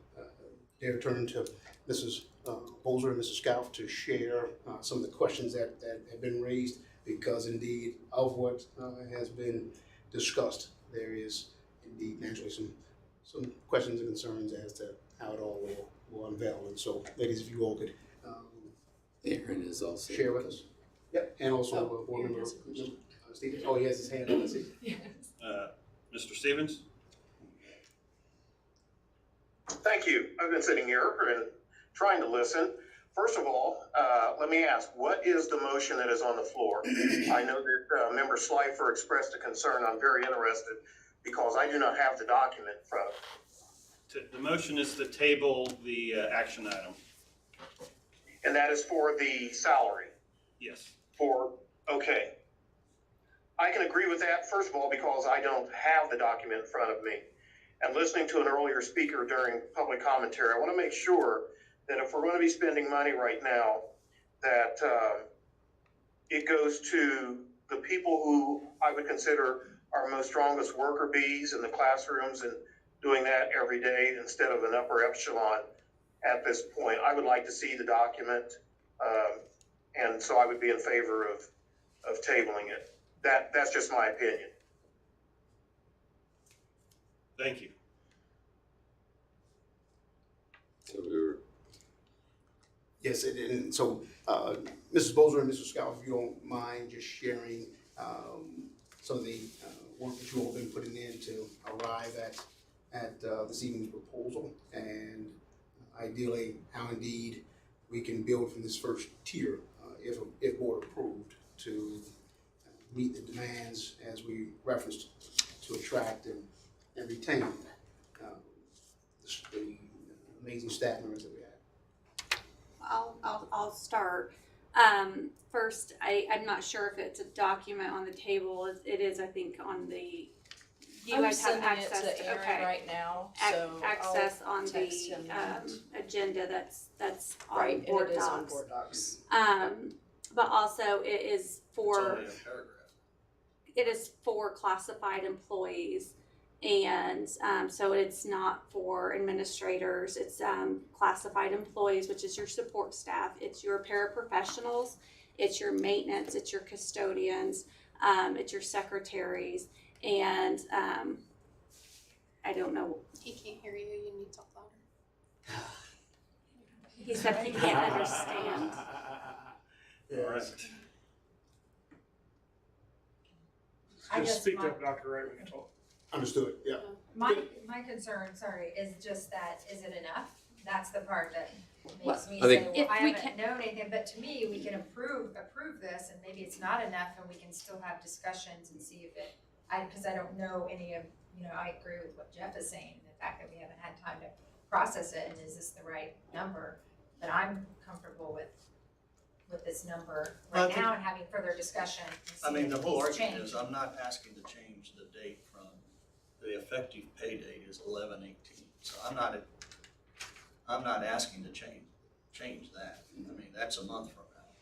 dare turn to Mrs. Bolzer and Mrs. Scout to share some of the questions that have been raised, because indeed of what has been discussed, there is indeed naturally some questions and concerns as to how it all will unveil. And so, ladies, if you all could Aaron is also share with us. Yep, and also board member Stephen. Oh, he has his hand up. I see. Yes. Mr. Stevens? Thank you. I've been sitting here and trying to listen. First of all, let me ask, what is the motion that is on the floor? I know that Member Slifer expressed a concern. I'm very interested because I do not have the document in front of me. The motion is to table the action item. And that is for the salary? Yes. Okay. I can agree with that, first of all, because I don't have the document in front of me. And listening to an earlier speaker during public commentary, I want to make sure that if we're going to be spending money right now, that it goes to the people who I would consider our most strongest worker bees in the classrooms and doing that every day instead of an upper echelon at this point. I would like to see the document, and so I would be in favor of tabling it. That's just my opinion. Thank you. So we were. Yes, and so Mrs. Bolzer and Mr. Scout, if you don't mind just sharing some of the work that you all have been putting in to arrive at this evening's proposal, and ideally how indeed we can build from this first tier, if board approved, to meet the demands as we referenced to attract and retain the amazing staff members that we have. I'll start. First, I'm not sure if it's a document on the table. It is, I think, on the. Do you guys have access to Aaron okay. right now? So access I'll on text the him that. agenda that's on Right, board and it is docs. on board docs. But also it is for. It's only a paragraph. It is for classified employees, and so it's not for administrators. It's classified employees, which is your support staff. It's your paraprofessionals. It's your maintenance. It's your custodians. It's your secretaries, and I don't know. He can't hear you. You need to talk louder. He said he can't understand. All right. Just speak up, Dr. Wright, when you talk. Understood, yeah. My concern, sorry, is just that, is it enough? That's the part that makes me I think- say, well, I haven't known anything, but to me, we can approve this, and maybe it's not enough, and we can still have discussions and see if it, because I don't know any of, I agree with what Jeff is saying, the fact that we haven't had time to process it, and is this the right number? But I'm comfortable with this number right now and having further discussion. I mean, the if whole it needs argument change. is I'm not asking to change the date from, the effective pay date is 11/18. So I'm not asking to change that. I mean, that's a month from now.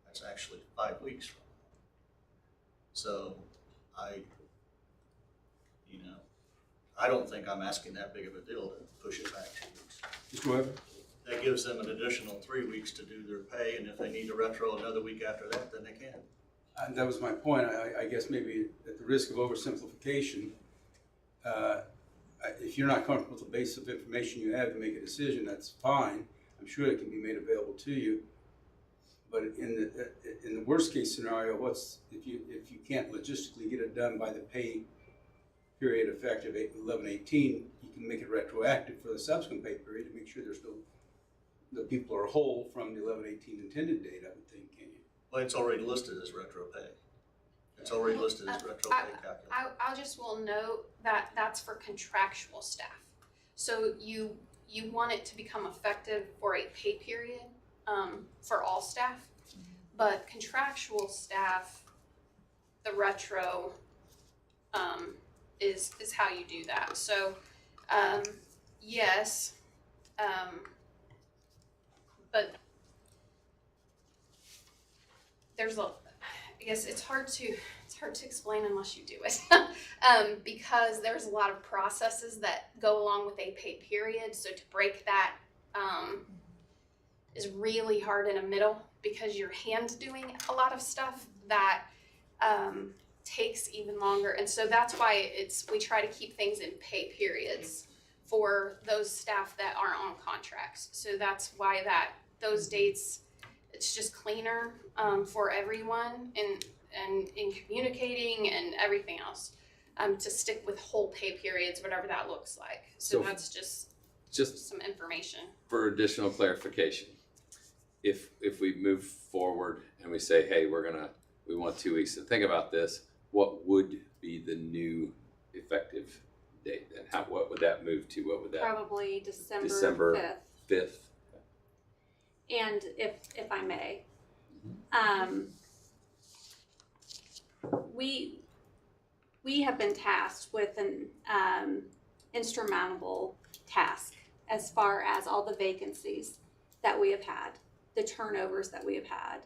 That's actually 5 weeks from now. So I don't think I'm asking that big of a deal to push it back 2 weeks. Mr. Weber? That gives them an additional 3 weeks to do their pay, and if they need to retro another week after that, then they can. That was my point. I guess maybe at the risk of oversimplification, if you're not comfortable with the base of information you have to make a decision, that's fine. I'm sure it can be made available to you. But in the worst case scenario, if you can't logistically get it done by the pay period effective 11/18, you can make it retroactive for the subsequent pay period to make sure there's no, the people are whole from the 11/18 intended date, I would think, can you? Well, it's already listed as retro pay. It's already listed as retro pay calculated. I just will note that that's for contractual staff. So you want it to become effective for a pay period, for all staff, but contractual staff, the retro, is how you do that. So, yes, but there's I guess it's hard to explain unless you do it, because there's a lot of processes that go along with a pay period. So to break that is really hard in the middle, because you're hand doing a lot of stuff that takes even longer. And so that's why we try to keep things in pay periods for those staff that aren't on contracts. So that's why those dates, it's just cleaner for everyone and in communicating and everything else, to stick with whole pay periods, whatever that looks like. So that's just some information. For additional clarification, if we move forward and we say, hey, we want 2 weeks to think about this, what would be the new effective date? And what would that move to? What would that? Probably December 5th. And if I may, we have been tasked with an insurmountable task as far as all the vacancies that we have had, the turnovers that we have had.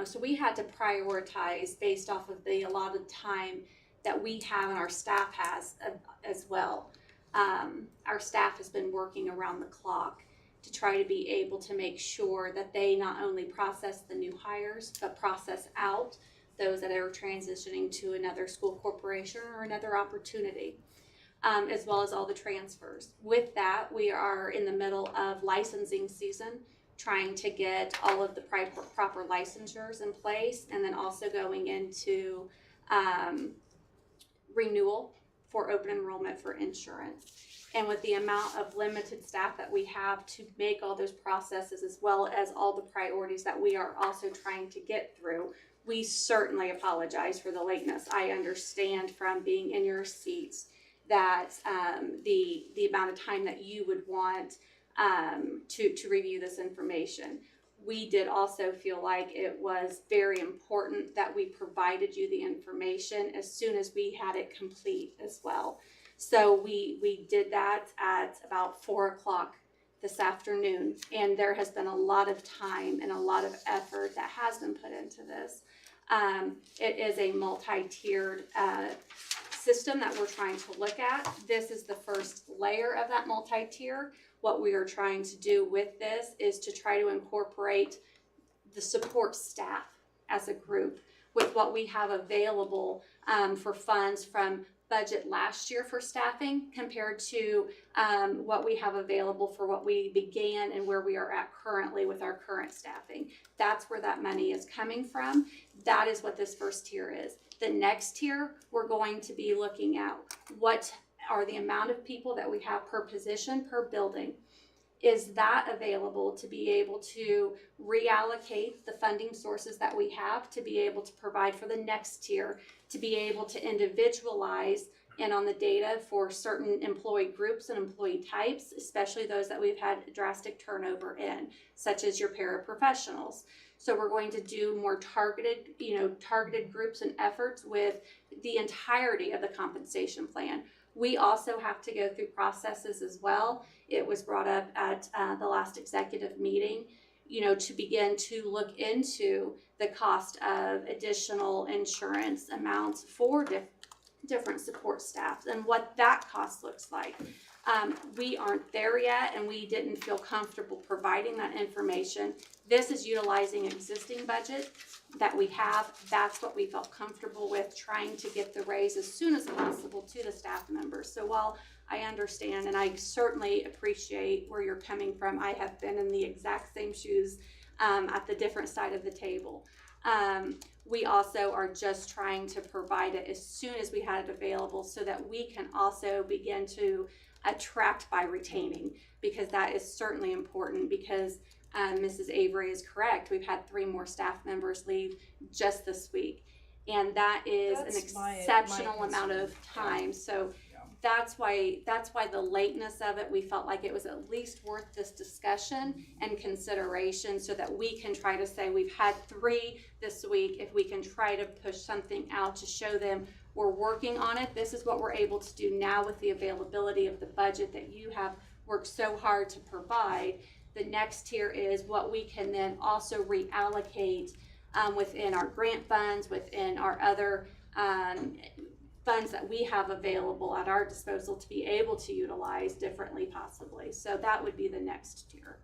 So we had to prioritize based off of the allotted time that we have and our staff has as well. Our staff has been working around the clock to try to be able to make sure that they not only process the new hires, but process out those that are transitioning to another school corporation or another opportunity, as well as all the transfers. With that, we are in the middle of licensing season, trying to get all of the proper licensures in place, and then also going into renewal for open enrollment for insurance. And with the amount of limited staff that we have to make all those processes, as well as all the priorities that we are also trying to get through, we certainly apologize for the lateness. I understand from being in your seats that the amount of time that you would want to review this information. We did also feel like it was very important that we provided you the information as soon as we had it complete as well. So we did that at about 4 o'clock this afternoon, and there has been a lot of time and a lot of effort that has been put into this. It is a multi-tiered system that we're trying to look at. This is the first layer of that multi-tier. What we are trying to do with this is to try to incorporate the support staff as a group with what we have available for funds from budget last year for staffing compared to what we have available for what we began and where we are at currently with our current staffing. That's where that money is coming from. That is what this first tier is. The next tier, we're going to be looking at what are the amount of people that we have per position, per building. Is that available to be able to reallocate the funding sources that we have to be able to provide for the next tier, to be able to individualize in on the data for certain employee groups and employee types, especially those that we've had drastic turnover in, such as your paraprofessionals. So we're going to do more targeted groups and efforts with the entirety of the compensation plan. We also have to go through processes as well. It was brought up at the last executive meeting, to begin to look into the cost of additional insurance amounts for different support staff and what that cost looks like. We aren't there yet, and we didn't feel comfortable providing that information. This is utilizing existing budget that we have. That's what we felt comfortable with, trying to get the raise as soon as possible to the staff members. So while I understand and I certainly appreciate where you're coming from, I have been in the exact same shoes at the different side of the table. We also are just trying to provide it as soon as we had it available so that we can also begin to attract by retaining, because that is certainly important, because Mrs. Avery is correct. We've had 3 more staff members leave just this week. And that is That's an exceptional amount of time. So that's why the lateness of it, we felt like it was at least worth this discussion and consideration, so that we can try to say we've had 3 this week. If we can try to push something out to show them we're working on it. This is what we're able to do now with the availability of the budget that you have worked so hard to provide. The next tier is what we can then also reallocate within our grant funds, within our other funds that we have available at our disposal to be able to utilize differently possibly. So that would be the next tier.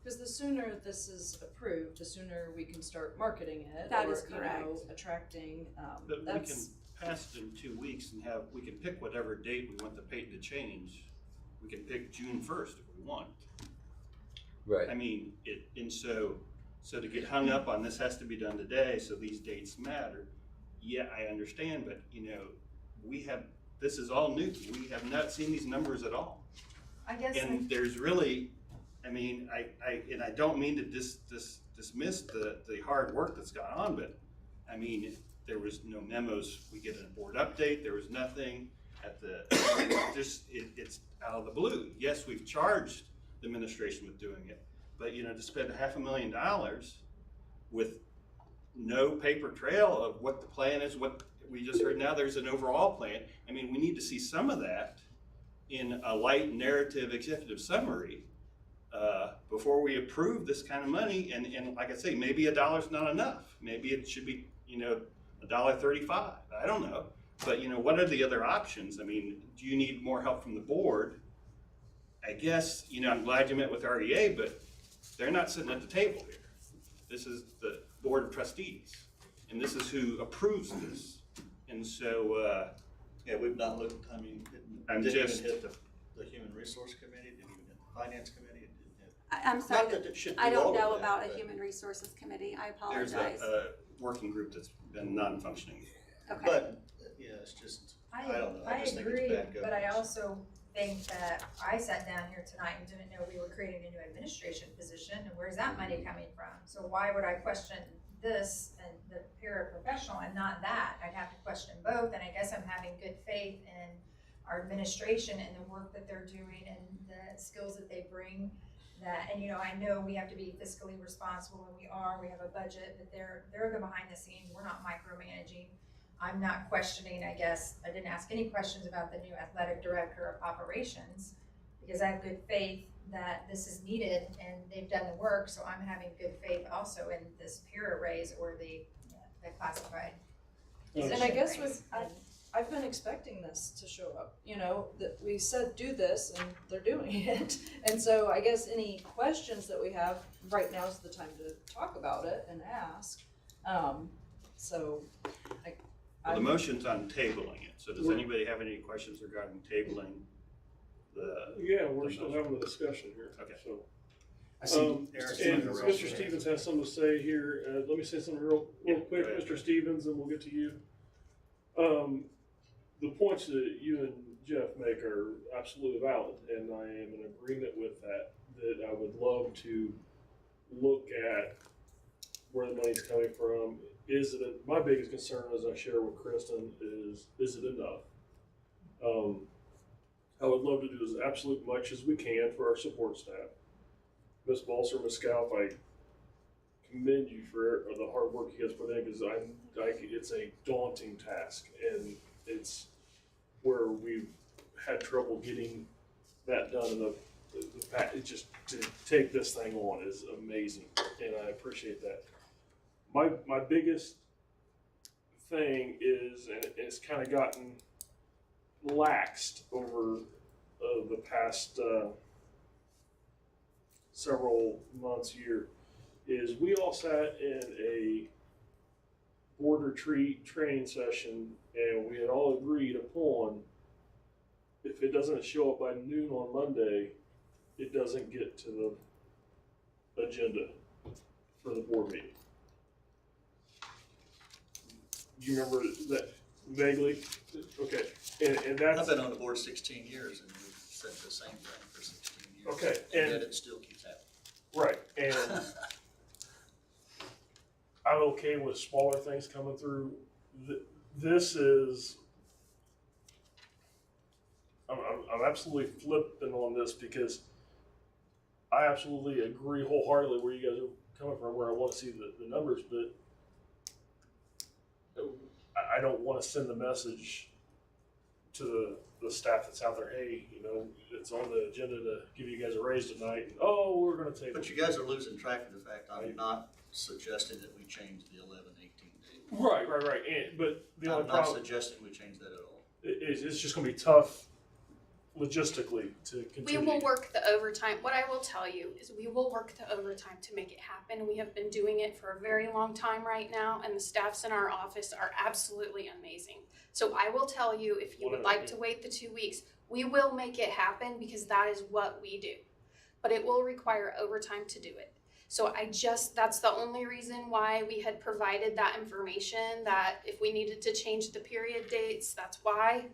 Because the sooner this is approved, the sooner we can start marketing it. That or, is correct. You know, attracting, But that's. we can pass it in 2 weeks and we can pick whatever date we want the Peyton to change. We can pick June 1st if we want. Right. I mean, so to get hung up on this has to be done today, so these dates matter. Yeah, I understand, but this is all new. We have not seen these numbers at all. I guess. And there's really, I mean, I don't mean to dismiss the hard work that's gone on, but I mean, there was no memos. We get a board update. There was nothing it's out of the blue. Yes, we've charged the administration with doing it, but to spend $500,000 with no paper trail of what the plan is, what we just heard now, there's an overall plan. I mean, we need to see some of that in a light narrative executive summary before we approve this kind of money. And like I say, maybe $1's not enough. Maybe it should be, $1.35. I don't know. But what are the other options? I mean, do you need more help from the board? I guess, I'm glad you met with REA, but they're not sitting at the table here. This is the Board of Trustees, and this is who approves this. And so, Yeah, we've not looked, I mean, I'm it didn't just- even hit the Human Resource Committee, it didn't even hit the Finance Committee, it didn't hit. I'm sorry, Not that it should I do all don't of know that, about a but- Human Resources Committee. I there's apologize. a working group that's been non-functioning. Okay. But, yeah, it's just, I don't know, I just think it's agree, bad but I governance. also think that I sat down here tonight and didn't know we were creating a new administration position, and where's that money coming from? So why would I question this and the paraprofessional and not that? I'd have to question both, and I guess I'm having good faith in our administration and the work that they're doing and the skills that they bring. And I know we have to be fiscally responsible, and we have a budget, but they're the behind the scenes. We're not micromanaging. I'm not questioning, I guess, I didn't ask any questions about the new athletic director of operations, because I have good faith that this is needed and they've done the work, so I'm having good faith also in this para raise or the classified. And I guess I've been expecting this to show up, that we said do this and they're doing it. And so I guess any questions that we have, right now is the time to talk about it and ask. Well, the motion's on tabling it, so does anybody have any questions regarding tabling the? Yeah, we're still having the discussion here. Okay. So. I see And Eric's Mr. Stevens has something to say here. Let me say something real quick, go ahead. Mr. Stevens, and we'll get to you. The points that you and Jeff make are absolutely valid, and I am in agreement with that. That I would love to look at where the money's coming from. My biggest concern, as I share with Kristen, is it enough? I would love to do as absolute much as we can for our support staff. Ms. Balser, Ms. Scalp, I commend you for the hard work you guys put in, because it's a daunting task, and it's where we've had trouble getting that done. And just to take this thing on is amazing, and I appreciate that. My biggest thing is, and it's kind of gotten laxed over the past several months here, is we all sat in a board retreat training session, and we had all agreed upon, if it doesn't show up by noon on Monday, it doesn't get to the agenda for the board meeting. You remember that vaguely? Okay, and that's. I've been on the board 16 years and we've said the same thing for 16 years. Okay, And yet it still keeps happening. Right, and I'm okay with smaller things coming through. This is, I'm absolutely flipping on this because I absolutely agree wholeheartedly where you guys are coming from, where I want to see the numbers, but I don't want to send the message to the staff that's out there, hey, you know, it's on the agenda to give you guys a raise tonight, and oh, we're going to table. But you guys are losing track of the fact I'm not suggesting that we change the 11-18 date. Right. But the only I'm not problem suggesting we change that at all. it's just going to be tough logistically to continue. We will work the overtime. What I will tell you is we will work the overtime to make it happen. We have been doing it for a very long time right now, and the staffs in our office are absolutely amazing. So I will tell you, if you would like to wait the 2 weeks, we will make it happen because that is what we do. But it will require overtime to do it. So that's the only reason why we had provided that information, that if we needed to change the period dates, that's why.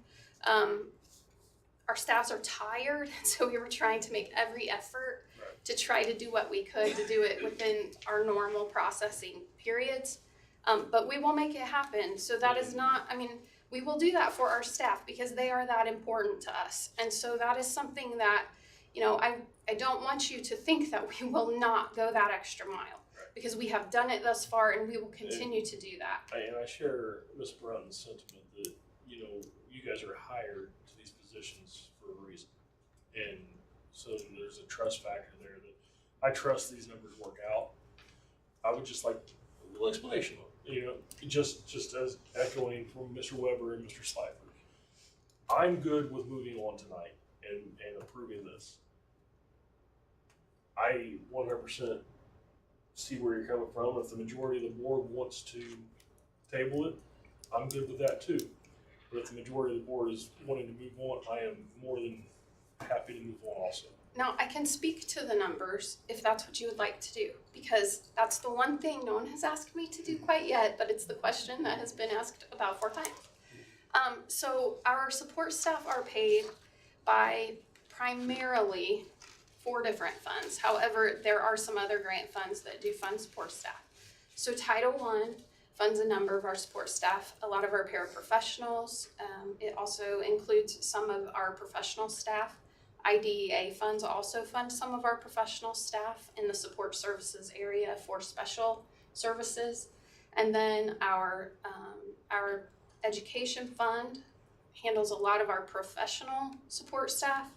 Our staffs are tired, so we were trying to make every effort to try to do what we could to do it within our normal processing periods. But we will make it happen. So that is not, we will do that for our staff because they are that important to us. And so that is something that, I don't want you to think that we will not go that extra mile because we have done it thus far and we will continue to do that. And I share Ms. Brunton's sentiment that, you guys are hired to these positions for a reason. And so there's a trust factor there that I trust these numbers work out. I would just like a little explanation on it, just as echoing from Mr. Weber and Mr. Slifer. I'm good with moving on tonight and approving this. I 100% see where you're coming from. If the majority of the board wants to table it, I'm good with that too. But if the majority of the board is wanting to move on, I am more than happy to move on also. Now, I can speak to the numbers if that's what you would like to do, because that's the one thing no one has asked me to do quite yet, but it's the question that has been asked about 4 times. So our support staff are paid by primarily 4 different funds. However, there are some other grant funds that do fund support staff. So Title I funds a number of our support staff, a lot of our paraprofessionals. It also includes some of our professional staff. IDEA funds also fund some of our professional staff in the support services area for special services. And then our education fund handles a lot of our professional support staff.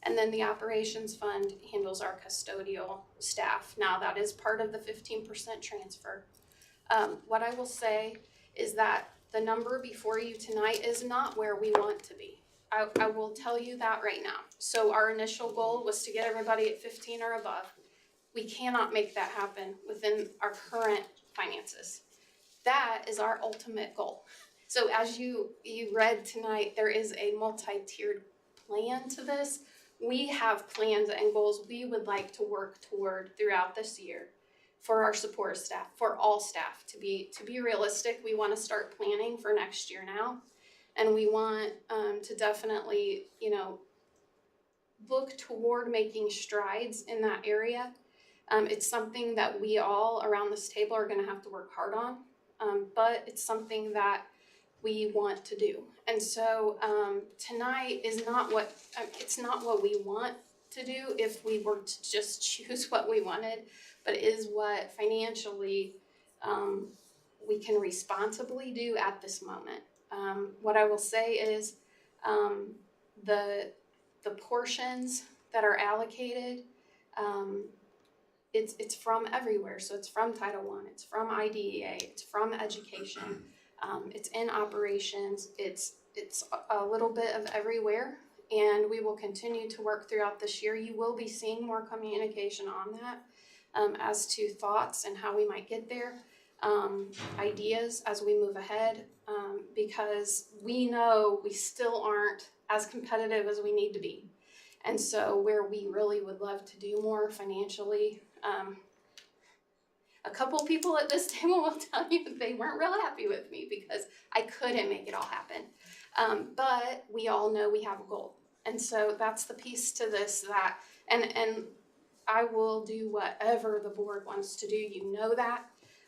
And then the operations fund handles our custodial staff. Now that is part of the 15% transfer. What I will say is that the number before you tonight is not where we want to be. I will tell you that right now. So our initial goal was to get everybody at 15 or above. We cannot make that happen within our current finances. That is our ultimate goal. So as you read tonight, there is a multi-tiered plan to this. We have plans and goals we would like to work toward throughout this year for our support staff, for all staff. To be realistic, we want to start planning for next year now. And we want to definitely, look toward making strides in that area. It's something that we all around this table are going to have to work hard on, but it's something that we want to do. And so tonight is it's not what we want to do if we were to just choose what we wanted, but it is what financially we can responsibly do at this moment. What I will say is the portions that are allocated, it's from everywhere. So it's from Title I, it's from IDEA, it's from education, it's in operations, it's a little bit of everywhere, and we will continue to work throughout this year. You will be seeing more communication on that as to thoughts and how we might get there. Ideas as we move ahead, because we know we still aren't as competitive as we need to be. And so where we really would love to do more financially, a couple people at this table will tell you they weren't real happy with me because I couldn't make it all happen. But we all know we have a goal. And so that's the piece to this that, and I will do whatever the board wants to do, you know that.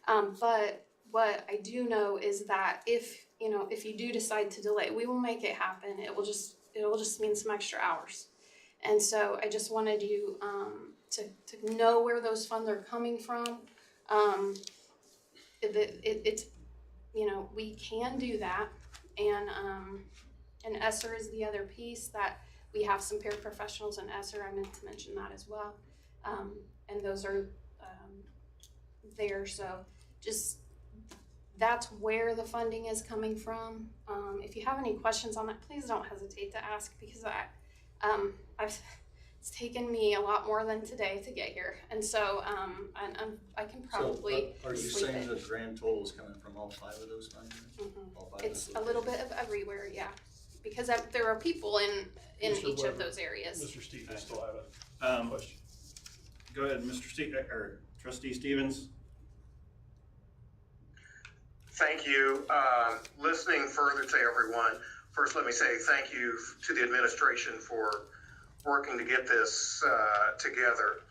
But what I do know is that if you do decide to delay, we will make it happen. It will just mean some extra hours. And so I just wanted you to know where those funds are coming from. It's we can do that, and ESSER is the other piece that we have some paraprofessionals in ESSER. I meant to mention that as well, and those are there. So just that's where the funding is coming from. If you have any questions on that, please don't hesitate to ask, because it's taken me a lot more than today to get here, and so I can probably So, are you sleep saying it. the grand total is coming from all 5 of those funds? All 5 of It's those a little bit of everywhere, yeah, because there are people in Mr. each Weber, of those areas. Mr. Stevens still have a question. Go ahead, or Trustee Stevens. Thank you. Listening further to everyone, first let me say thank you to the administration for working to get this together.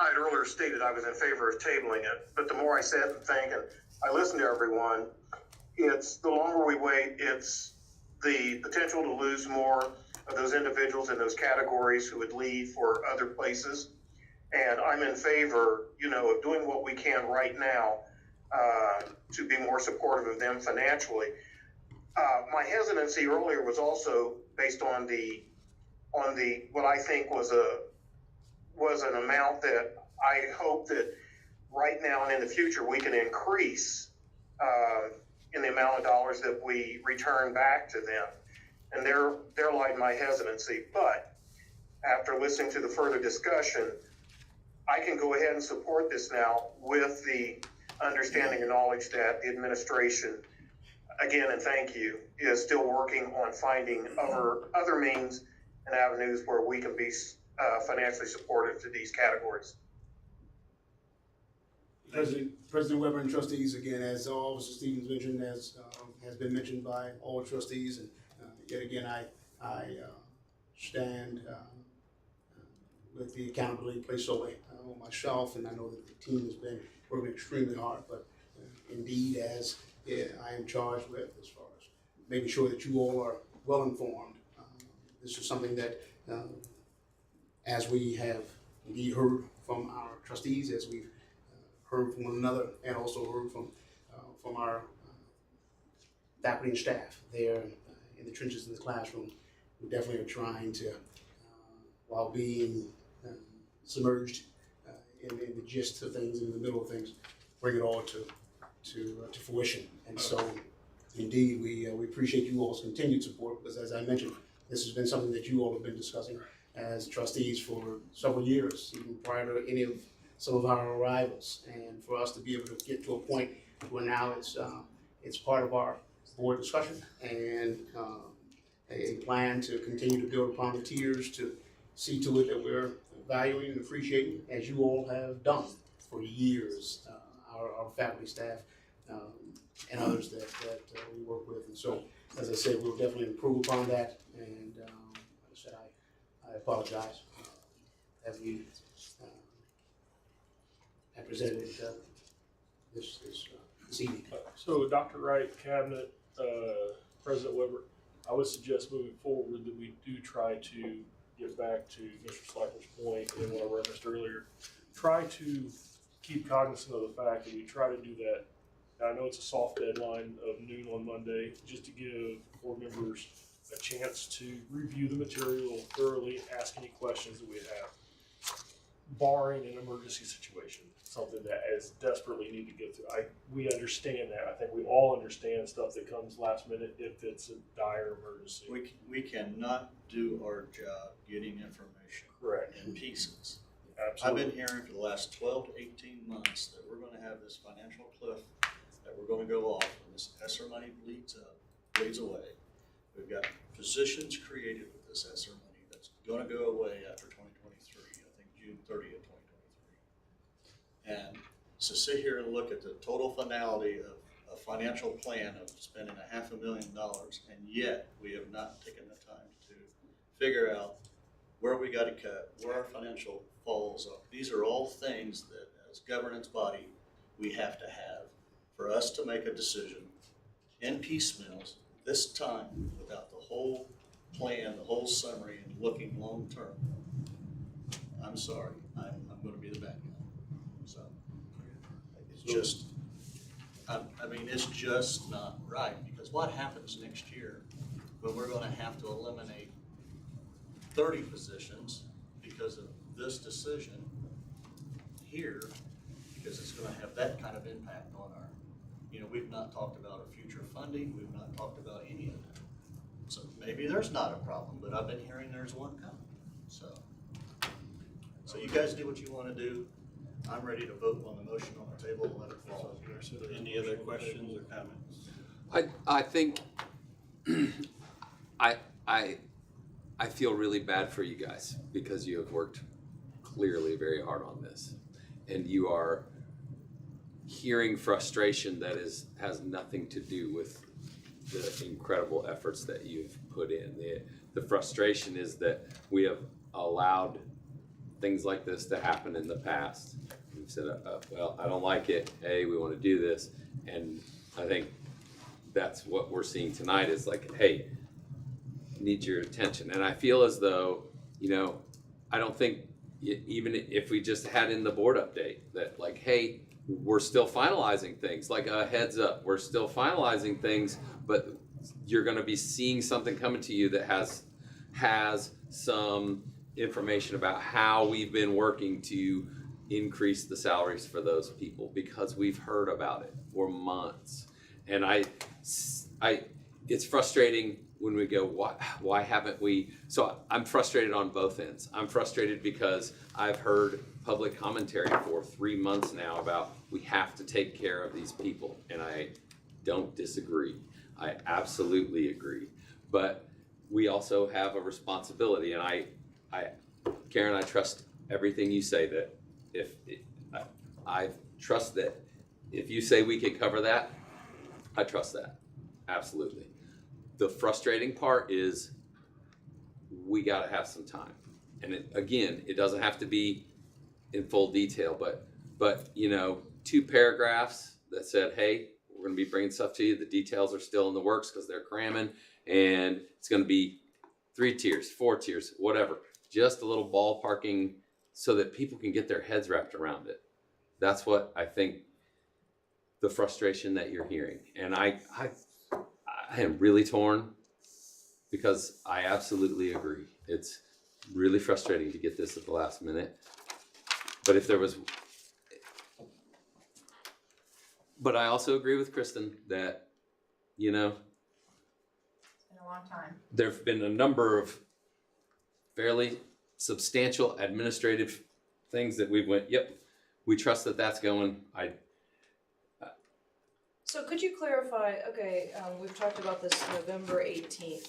I'd earlier stated I was in favor of tabling it, but the more I sat and think and I listened to everyone, it's the longer we wait, it's the potential to lose more of those individuals in those categories who would leave for other places. And I'm in favor, of doing what we can right now to be more supportive of them financially. My hesitancy earlier was also based on the what I think was an amount that I hope that right now and in the future we can increase in the amount of dollars that we return back to them. And there lied my hesitancy. But after listening to the further discussion, I can go ahead and support this now with the understanding and knowledge that the administration, again, and thank you, is still working on finding other means and avenues where we can be financially supportive to these categories. President Weber and trustees, again, as Officer Stevens mentioned, as has been mentioned by all trustees, and yet again, I stand with the accountability placed solely on myself, and I know that the team has been working extremely hard, but indeed, as I am charged with, as far as making sure that you all are well informed, this is something that, as we have indeed heard from our trustees, as we've heard from one another, and also heard from our faculty and staff there in the trenches in the classroom, we definitely are trying to, while being submerged in the gist of things, in the middle of things, bring it all to fruition. And so, indeed, we appreciate you all's continued support, because as I mentioned, this has been something that you all have been discussing as trustees for several years, even prior to any of some of our arrivals. And for us to be able to get to a point where now it's part of our board discussion and a plan to continue to build upon the tiers to see to it that we're valuing and appreciating, as you all have done for years, our faculty, staff, and others that we work with. And so, as I said, we'll definitely improve upon that. And like I said, I apologize as we have presented this evening. So, Dr. Wright, Cabinet, President Weber, I would suggest moving forward that we do try to get back to Mr. Slifer's point and what I referenced earlier. Try to keep cognizant of the fact that we try to do that. Now, I know it's a soft deadline of noon on Monday, just to give board members a chance to review the material thoroughly, ask any questions that we have, barring an emergency situation, something that is desperately need to get through. We understand that. I think we all understand stuff that comes last minute if it's a dire emergency. We cannot do our job getting information in pieces. Absolutely. I've been hearing for the last 12 to 18 months that we're going to have this financial cliff, that we're going to go off when this ESSER money bleeds away. We've got positions created with this ESSER money that's going to go away after 2023, I think June 30th, 2023. And to sit here and look at the total finality of a financial plan of spending $500,000, and yet we have not taken the time to figure out where we gotta cut, where our financial falls are. These are all things that as governance body, we have to have for us to make a decision in piecemeals this time without the whole plan, the whole summary, and looking long-term. I'm sorry, I'm gonna be the bad guy. So, it's just, I mean, it's just not right, because what happens next year when we're gonna have to eliminate 30 positions because of this decision here, because it's gonna have that kind of impact on our, we've not talked about our future funding, we've not talked about any of that. So maybe there's not a problem, but I've been hearing there's one coming, so you guys do what you wanna do. I'm ready to vote on the motion on the table and let it fall. Any other questions or comments? I think I feel really bad for you guys because you have worked clearly very hard on this, and you are hearing frustration that has nothing to do with the incredible efforts that you've put in. The frustration is that we have allowed things like this to happen in the past. We've said, well, I don't like it. Hey, we want to do this. And I think that's what we're seeing tonight is like, hey, need your attention. And I feel as though, I don't think even if we just had in the board update that like, hey, we're still finalizing things, like a heads up, we're still finalizing things, but you're going to be seeing something coming to you that has some information about how we've been working to increase the salaries for those people, because we've heard about it for months. And it's frustrating when we go, why haven't we? So I'm frustrated on both ends. I'm frustrated because I've heard public commentary for 3 months now about we have to take care of these people, and I don't disagree. I absolutely agree. But we also have a responsibility, and Karen, I trust everything you say, that I trust that if you say we can cover that, I trust that, absolutely. The frustrating part is we gotta have some time. And it doesn't have to be in full detail, but 2 paragraphs that said, hey, we're gonna be bringing stuff to you. The details are still in the works because they're cramming, and it's gonna be 3 tiers, 4 tiers, whatever. Just a little ballparking so that people can get their heads wrapped around it. That's what I think the frustration that you're hearing. And I am really torn because I absolutely agree. It's really frustrating to get this at the last minute. But I also agree with Kristen that, It's been a long time. there've been a number of fairly substantial administrative things that we've went, yep, we trust that that's going. So could you clarify, okay, we've talked about this November 18th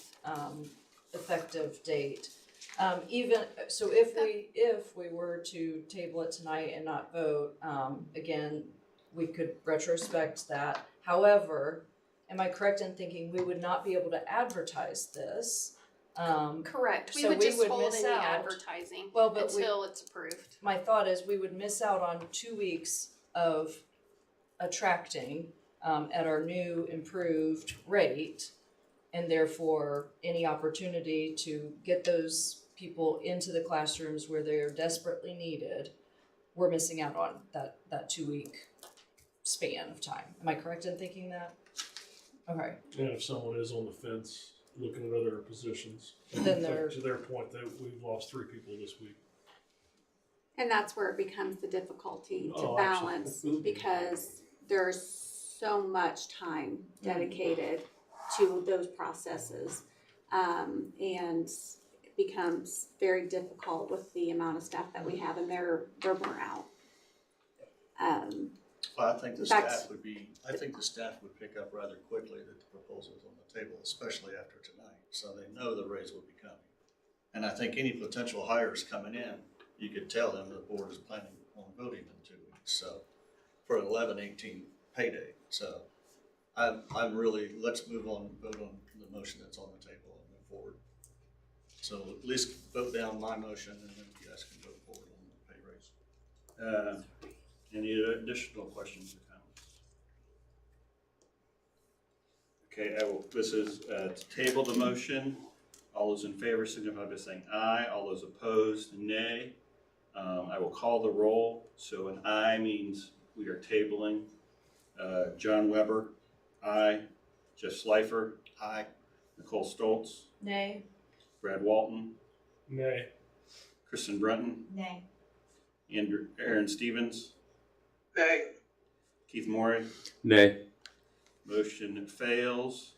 effective date. If we were to table it tonight and not vote, again, we could retrospect that. However, am I correct in thinking we would not be able to advertise this? Correct. We So would just hold miss any out. advertising But until it's approved. my thought is we would miss out on 2 weeks of attracting at our new improved rate, and therefore any opportunity to get those people into the classrooms where they're desperately needed, we're missing out on that 2 week span of time. Am I correct in thinking that? Okay. And if someone is on the fence looking at other positions, Then they're- to their point, that we've lost 3 people this week. And that's where it becomes the difficulty to Oh, balance, absolutely. because there's so much time dedicated to those processes. And it becomes very difficult with the amount of staff that we have, and they're burnt out. Well, I think the That's- staff would pick up rather quickly that the proposal's on the table, especially after tonight, so they know the raise will be coming. And I think any potential hires coming in, you could tell them the board is planning on voting in 2 weeks, so for 11/18 payday. So I'm really, let's move on, vote on the motion that's on the table and move forward. So at least vote down my motion and then you guys can vote forward on the pay raise. Any additional questions or comments? Okay, this is to table the motion. All those in favor signify by saying aye. All those opposed, nay. I will call the roll. So an aye means we are tabling. John Weber, aye. Jeff Slifer, aye. Nicole Stoltz, Nay. Brad Walton, Nay. Kristen Brunton, Nay. Aaron Stevens, Nay. Keith Morey. Nay. Motion fails,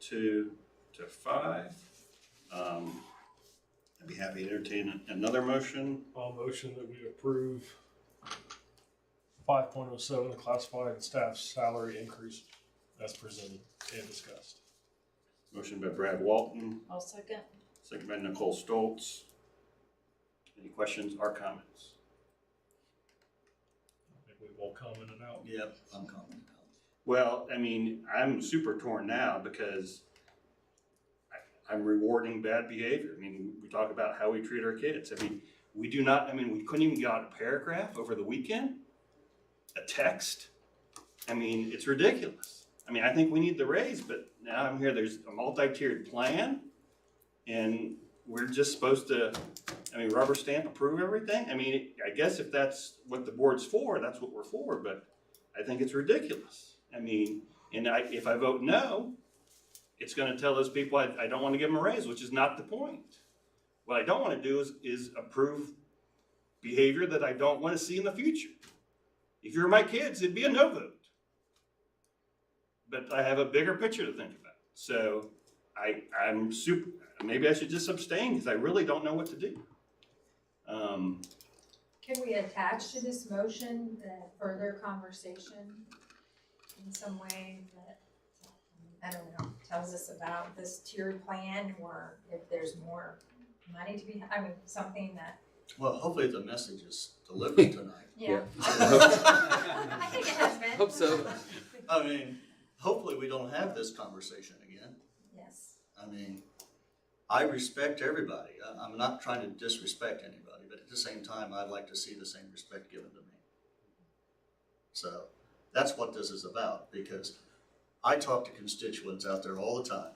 2 to 5. I'd be happy to entertain another motion. I'll motion that we approve 5.07, the classified staff salary increase as presented and discussed. Motion by Brad Walton, I'll second. second by Nicole Stoltz. Any questions or comments? I think we've all commented out. Yep, I'm commenting out. Well, I mean, I'm super torn now because I'm rewarding bad behavior. I mean, we talk about how we treat our kids. I mean, we couldn't even get out a paragraph over the weekend, a text. I mean, it's ridiculous. I mean, I think we need the raise, but now I'm here, there's a multi-tiered plan and we're just supposed to, rubber stamp approve everything. I mean, I guess if that's what the board's for, that's what we're for, but I think it's ridiculous. I mean, if I vote no, it's gonna tell those people I don't wanna give them a raise, which is not the point. What I don't wanna do is approve behavior that I don't wanna see in the future. If you're my kids, it'd be a no vote. But I have a bigger picture to think about. So maybe I should just abstain because I really don't know what to do. Can we attach to this motion the further conversation in some way that, I don't know, tells us about this tiered plan, or if there's more money to be, something that. Well, hopefully the message is delivered tonight. Yeah. I think it has been. Hope so. I mean, hopefully we don't have this conversation again. Yes. I mean, I respect everybody. I'm not trying to disrespect anybody, but at the same time, I'd like to see the same respect given to me. So that's what this is about, because I talk to constituents out there all the time.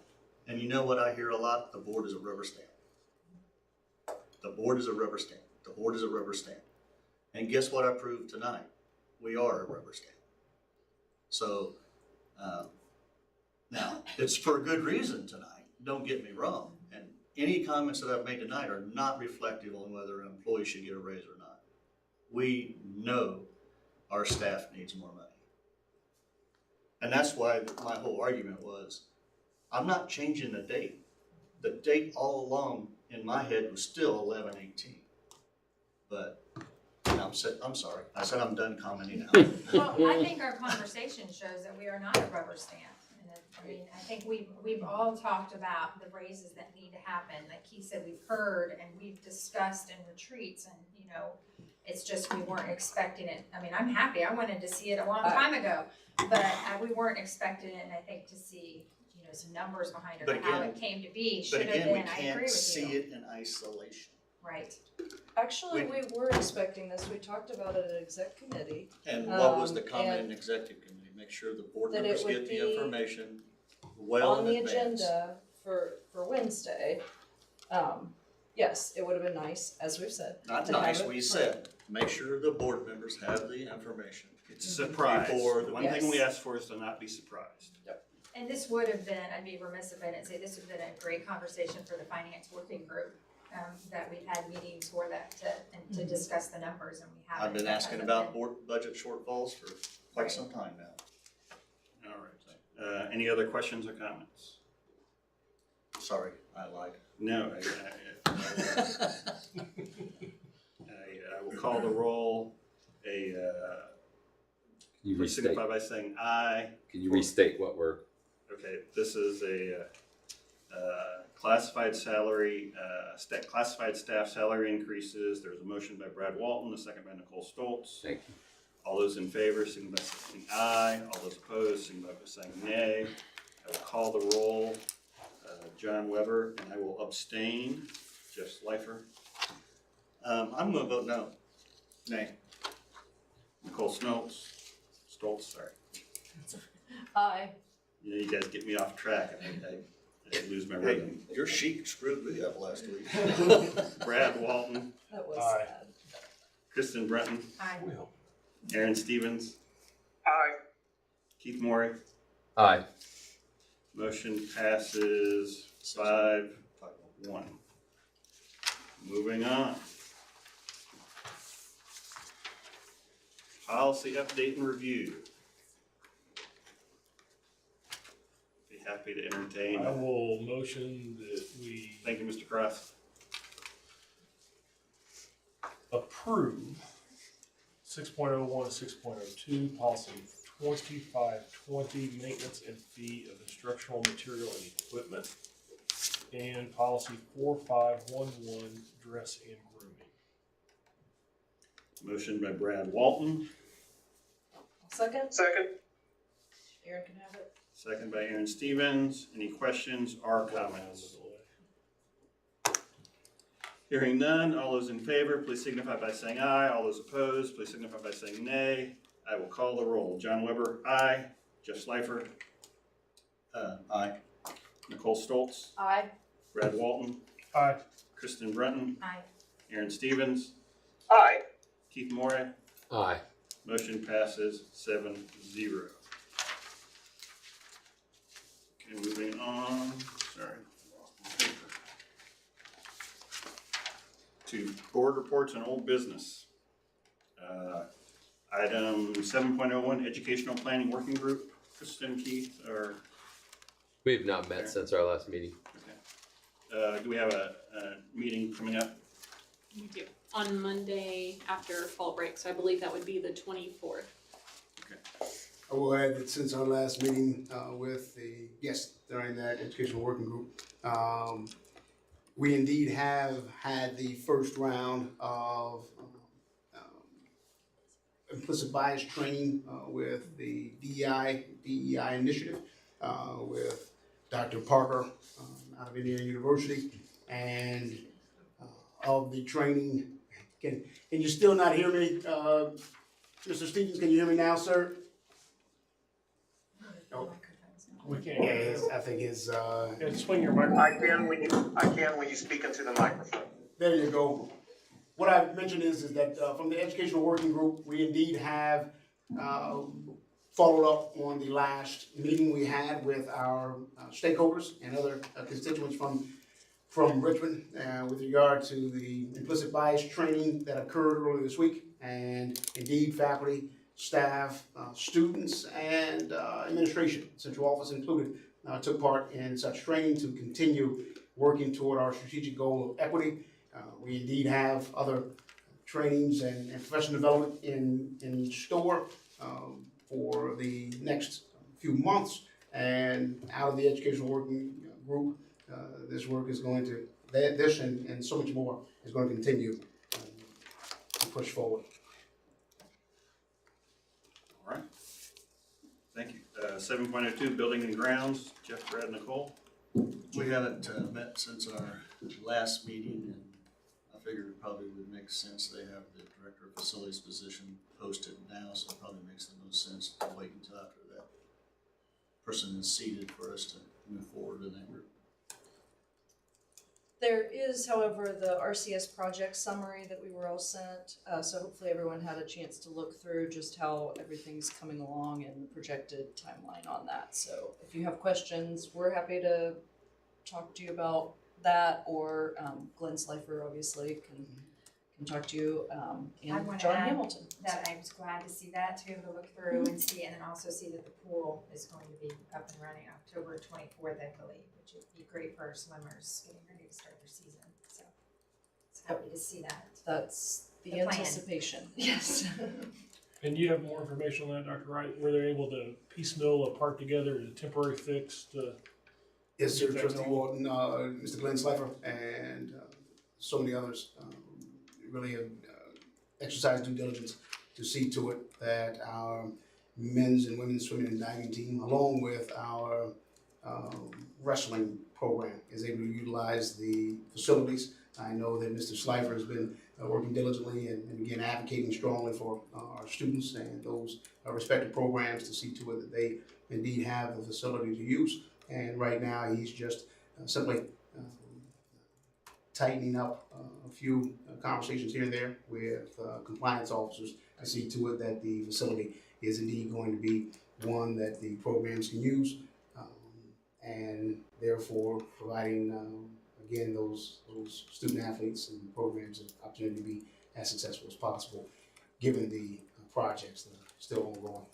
And you know what I hear a lot? The board is a rubber stamp. The board is a rubber stamp. The board is a rubber stamp. And guess what I proved tonight? We are a rubber stamp. So, now, it's for a good reason tonight, don't get me wrong. And any comments that I've made tonight are not reflective on whether an employee should get a raise or not. We know our staff needs more money. And that's why my whole argument was, I'm not changing the date. The date all along in my head was still 11/18. But I'm sorry, I said I'm done commenting now. Well, I think our conversation shows that we are not a rubber stamp. And I think we've all talked about the raises that need to happen. Like he said, we've heard and we've discussed in retreats, and it's just we weren't expecting it. I'm happy. I wanted to see it a long time ago, but we weren't expecting it. And I think to see some numbers behind it, But or how again- it came to be, But should have again, we been. I agree can't with see you. it in isolation. Right. Actually, we were expecting this. We talked about it at exec committee. And what was the and comment in executive committee? Make sure the board that it members would get the be information well on in the advance. agenda for Wednesday. Yes, it would have been nice, as we've said. Not to have nice, it we for- said, make sure the board members have the information. It's a surprise. Before The one thing we ask for is to not be surprised. And this would have been, I'd be remiss if I didn't say, this would have been a great conversation for the finance working group, that we've had meetings for that to discuss the numbers, and we haven't. I've been That asking hasn't about been- board budget shortfalls for quite some time now. All right. Any other questions or comments? Sorry, I lied. No, I will call the roll. You Please restate. signify by saying aye. Can you restate what we're? Okay, this is a classified salary, classified staff salary increases. There's a motion by Brad Walton, a second by Nicole Stoltz. Thank you. All those in favor, signify by saying aye. All those opposed, signify by saying nay. I will call the roll. John Weber, and I will abstain. Jeff Slifer. I'm gonna vote no. Nay. Nicole Stoltz, sorry. Aye. You know, you guys get me off track, and I lose my Hey, rhythm. your sheet screwed me up last week. Brad Walton, That was Aye. sad. Kristen Breton, Aye. Aaron Stevens, Aye. Keith Morey. Aye. Motion passes 5-1. Moving on. Policy update and review. Be happy to entertain. I will motion that we Thank you, Mr. Cross. approve 6.01 and 6.02, policy 2520, maintenance and fee of instructional material and equipment, and policy 4511, dress and grooming. Motion by Brad Walton, Second? Second? Aaron can have it. second by Aaron Stevens. Any questions or comments? Hearing none, all those in favor, please signify by saying aye. All those opposed, please signify by saying nay. I will call the roll. John Weber, aye. Jeff Slifer, Aye. Nicole Stoltz, Aye. Brad Walton, Aye. Kristen Breton, Aye. Aaron Stevens, Aye. Keith Morey. Aye. Motion passes 7-0. Okay, moving on, sorry, lost my paper. To board reports and old business. Item 7.01, Educational Planning Working Group. Kristen, Keith, or, We have not met since our last meeting. okay. Do we have a meeting coming up? We do. On Monday after fall break, so I believe that would be the 24th. I will add that since our last meeting with the guests during that educational working group, we indeed have had the first round of implicit bias training with the DEI initiative with Dr. Parker out of Indiana University. And of the training, can you still not hear me? Mr. Stevens, can you hear me now, sir? No. We can't. Yeah, I think his Yeah, swing your microphone. I can when you speak into the microphone. There you go. What I've mentioned is that from the educational working group, we indeed have followed up on the last meeting we had with our stakeholders and other constituents from Richmond with regard to the implicit bias training that occurred earlier this week. And indeed, faculty, staff, students, and administration, central office included, took part in such training to continue working toward our strategic goal of equity. We indeed have other trainings and professional development in store for the next few months. And out of the educational working group, this work is going to, this and so much more is going to continue to push forward. All right. Thank you. 7.02, Building and Grounds. Jeff, Brad, Nicole. We haven't met since our last meeting, and I figured it probably would make sense. They have the director of facilities position posted now, so it probably makes the most sense to wait until after that person is seated for us to move forward in that group. There is, however, the RCS project summary that we were all sent, so hopefully everyone had a chance to look through just how everything's coming along and the projected timeline on that. So if you have questions, we're happy to talk to you about that, or Glenn Slifer obviously can talk to you, I and wanna John add Hamilton. that I was glad to see that, to be able to look through and see, and then also see that the pool is going to be up and running October 24th, I believe, which would be great for our swimmers getting ready to start their season, so. It's happy to see that. That's the plan. anticipation, yes. And you have more information on that, Dr. Wright? Were they able to piecemeal a part together, a temporary fix to? Yes, sir, Trustee Walton, Mr. Glenn Slifer, and so many others really have exercised due diligence to see to it that our men's and women's swimming and diving team, along with our wrestling program, is able to utilize the facilities. I know that Mr. Slifer has been working diligently and again advocating strongly for our students and those respective programs to see to it that they indeed have the facility to use. And right now he's just simply tightening up a few conversations here and there with compliance officers to see to it that the facility is indeed going to be one that the programs can use, and therefore providing again those student athletes and programs an opportunity to be as successful as possible, given the projects that are still ongoing.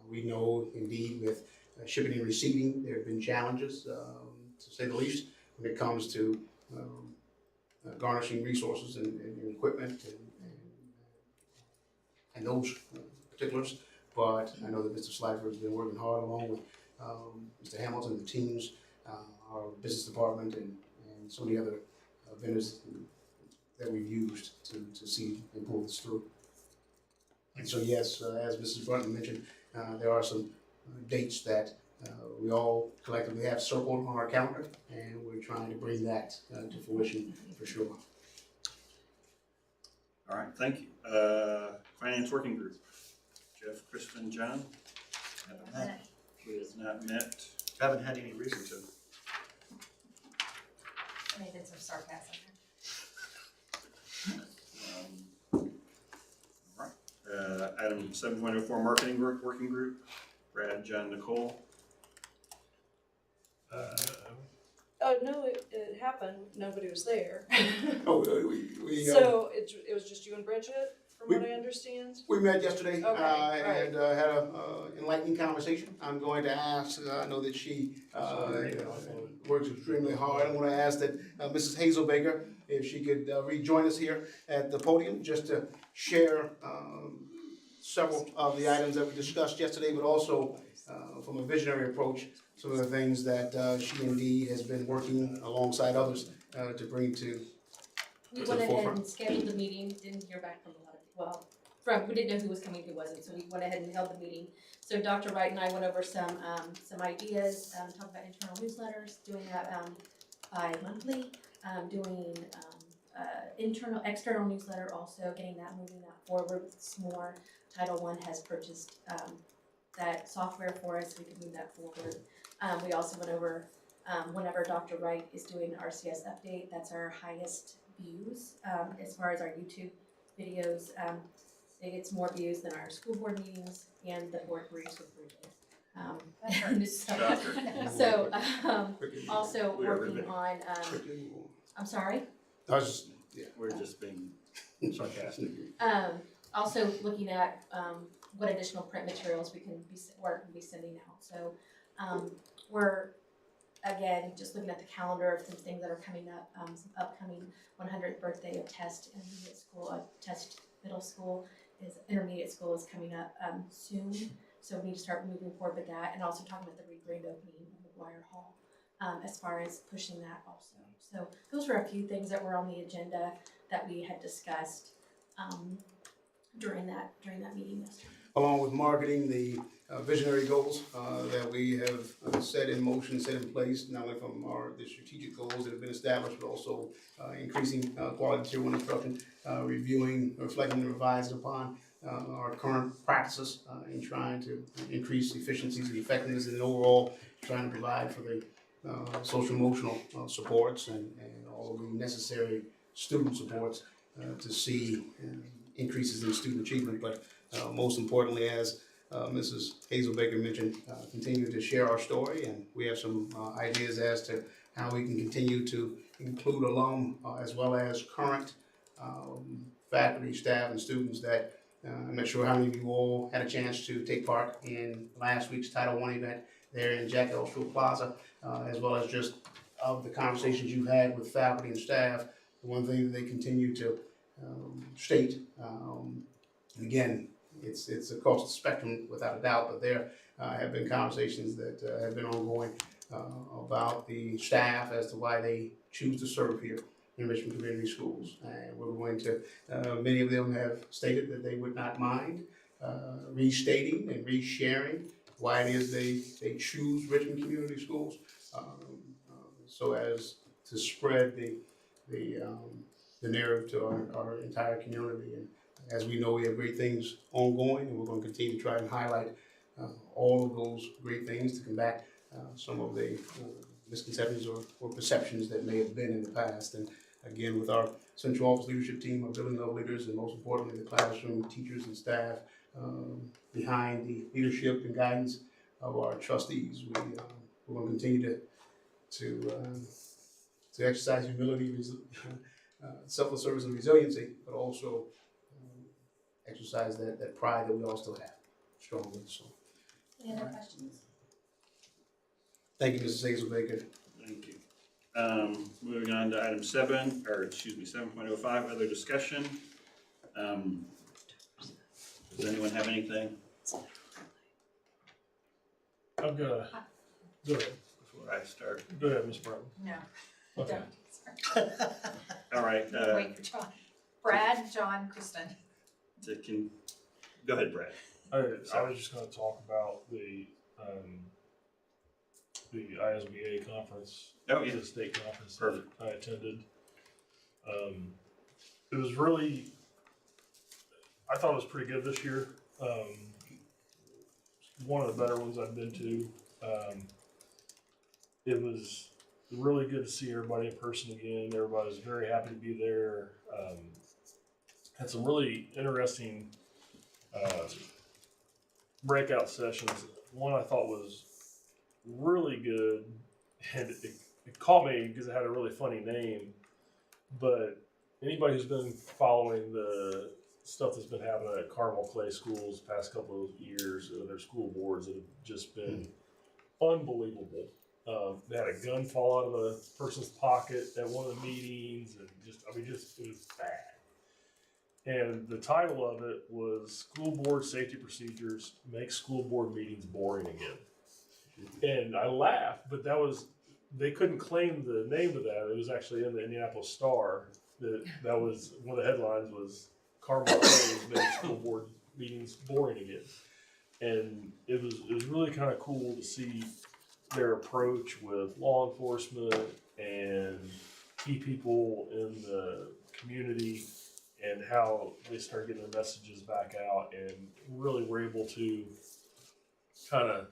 We know indeed with shipping and receiving there have been challenges, to say the least, when it comes to garnishing resources and equipment and those particulars. But I know that Mr. Slifer has been working hard along with Mr. Hamilton, the teams, our business department, and so many other vendors that we've used to see and pull this through. And so yes, as Mrs. Brunton mentioned, there are some dates that we all collectively have circled on our calendar, and we're trying to bring that to fruition for sure. All right, thank you. Finance Working Group, Jeff, Kristen, John. Haven't met. We have not met. Haven't had any reason to. I mean, it's some sarcasm All right. Item 7.04 Marketing Group, Working Group, Brad, John, Nicole. No, it happened, nobody was there. Oh, So it was just you and Bridget, from what I understand? We met yesterday, Okay, right. and had a enlightening conversation. I'm going to ask, I know that she works extremely hard. I'm going to ask that Mrs. Hazelbaker, if she could rejoin us here at the podium, just to share several of the items that we discussed yesterday, but also from a visionary approach, some of the things that she indeed has been working alongside others to bring to We the went ahead forefront. and scheduled the meeting, didn't hear back from a lot of, we didn't know who was coming, who wasn't, so we went ahead and held the meeting. So Dr. Wright and I went over some ideas, talked about internal newsletters, doing that bi-monthly, doing external newsletter also, getting that, moving that forward with some more. Title I has purchased that software for us, so we can move that forward. We also went over, whenever Dr. Wright is doing RCS update, that's our highest views as far as our YouTube videos. It gets more views than our school board meetings and the board briefs with Bridget. So also working on, I'm sorry? We're just being sarcastic. Also looking at what additional print materials we can be sending out. So we're again just looking at the calendar of some things that are coming up. Some upcoming 100th birthday of Test Intermediate School. Test Intermediate School is coming up soon. So we need to start moving forward with that, and also talking about the grand opening of McGuire Hall as far as pushing that also. So those were a few things that were on the agenda that we had discussed during that meeting yesterday. Along with marketing the visionary goals that we have set in motion, set in place, not only from the strategic goals that have been established, but also increasing quality tier 1 instruction, reviewing, reflecting, and revising upon our current practices in trying to increase efficiencies and effectiveness, and overall trying to provide for the social emotional supports and all of the necessary student supports to see increases in student achievement, but most importantly, as Mrs. Hazelbaker mentioned, continue to share our story, and we have some ideas as to how we can continue to include alum as well as current faculty, staff, and students that I'm not sure how many of you all had a chance to take part in last week's Title I event there in Jack Elstrode Plaza, as well as just of the conversations you had with faculty and staff. The one thing that they continue to state, and again, it's across the spectrum without a doubt, but there have been conversations that have been ongoing about the staff as to why they choose to serve here, in Richmond Community Schools. And we're going to, many of them have stated that they would not mind restating and resharing why it is they choose Richmond Community Schools, so as to spread the narrative to our entire community. And as we know, we have great things ongoing, and we're going to continue to try and highlight all of those great things to combat some of the misconceptions or perceptions that may have been in the past. And again, with our central office leadership team, our building level leaders, and most importantly, the classroom teachers and staff behind the leadership and guidance of our trustees, we're going to continue to exercise humility, selfless service, and resiliency, but also exercise that pride that we all still have strongly. So, Any other questions? thank you, Mrs. Hazelbaker. Thank you. Moving on to item 7.05, other discussion. Does anyone have anything? I'm gonna, go ahead. Before I start. Go ahead, Ms. Brown. No. Okay. Don't. All right. Wait for John. Brad, John, Kristen. Go ahead, Brad. I was just gonna talk about the ISBA conference. Oh, yeah. The state conference. Perfect. That I attended. It was really, I thought it was pretty good this year. One of the better ones I've been to. It was really good to see everybody in person again. Everybody was very happy to be there. Had some really interesting breakout sessions. One I thought was really good, and it caught me because it had a really funny name. But anybody who's been following the stuff that's been happening at Carmel Clay Schools the past couple of years, their school boards that have just been unbelievable. They had a gun fall out of a person's pocket at one of the meetings, and it was bad. And the title of it was School Board Safety Procedures Make School Board Meetings Boring Again. And I laughed, but they couldn't claim the name of that. It was actually in the Indianapolis Star. That was one of the headlines was Carmel Clay Make School Board Meetings Boring Again. And it was really kind of cool to see their approach with law enforcement and key people in the community, and how they started getting their messages back out, and really were able to kind of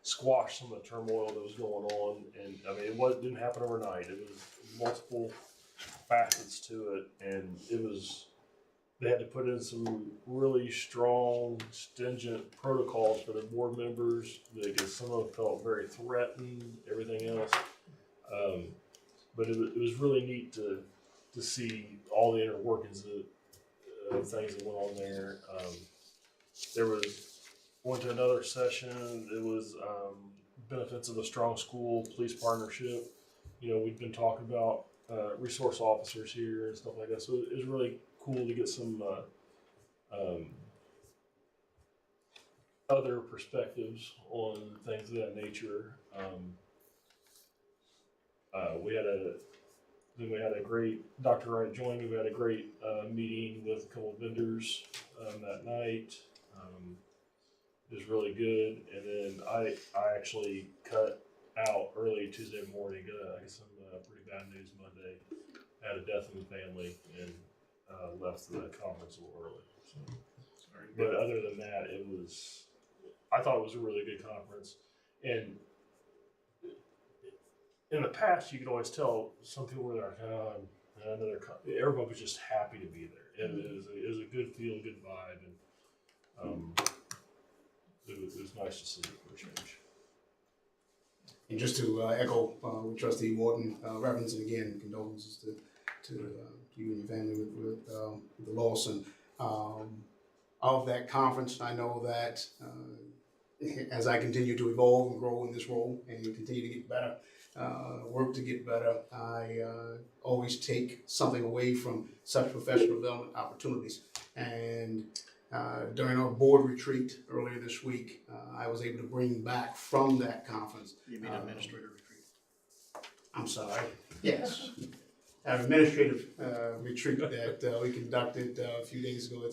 squash some of the turmoil that was going on. And I mean, it didn't happen overnight. It was multiple facets to it, and they had to put in some really strong, stringent protocols for their board members, because some of them felt very threatened, everything else. But it was really neat to see all the inner workings of things that went on there. Went to another session. It was benefits of the strong school police partnership. We've been talking about resource officers here and stuff like that. So it was really cool to get some other perspectives on things of that nature. We had a great, Dr. Wright joined me. We had a great meeting with a couple of vendors that night. It was really good. And then I actually cut out early Tuesday morning. I got some pretty bad news Monday. I had a death in the family and left the conference a little early. So. But other than that, I thought it was a really good conference. And in the past, you could always tell some people were like, everybody was just happy to be there. It was a good feel, good vibe, and it was nice to see for a change. And just to echo with Trustee Wharton, reverence, and again, condolences to you and your family with the loss. And of that conference, I know that as I continue to evolve and grow in this role and continue to get better, work to get better, I always take something away from such professional development opportunities. And during our board retreat earlier this week, I was able to bring back from that conference. You mean administrator retreat? I'm sorry. Yes. our administrative retreat that we conducted a few days ago.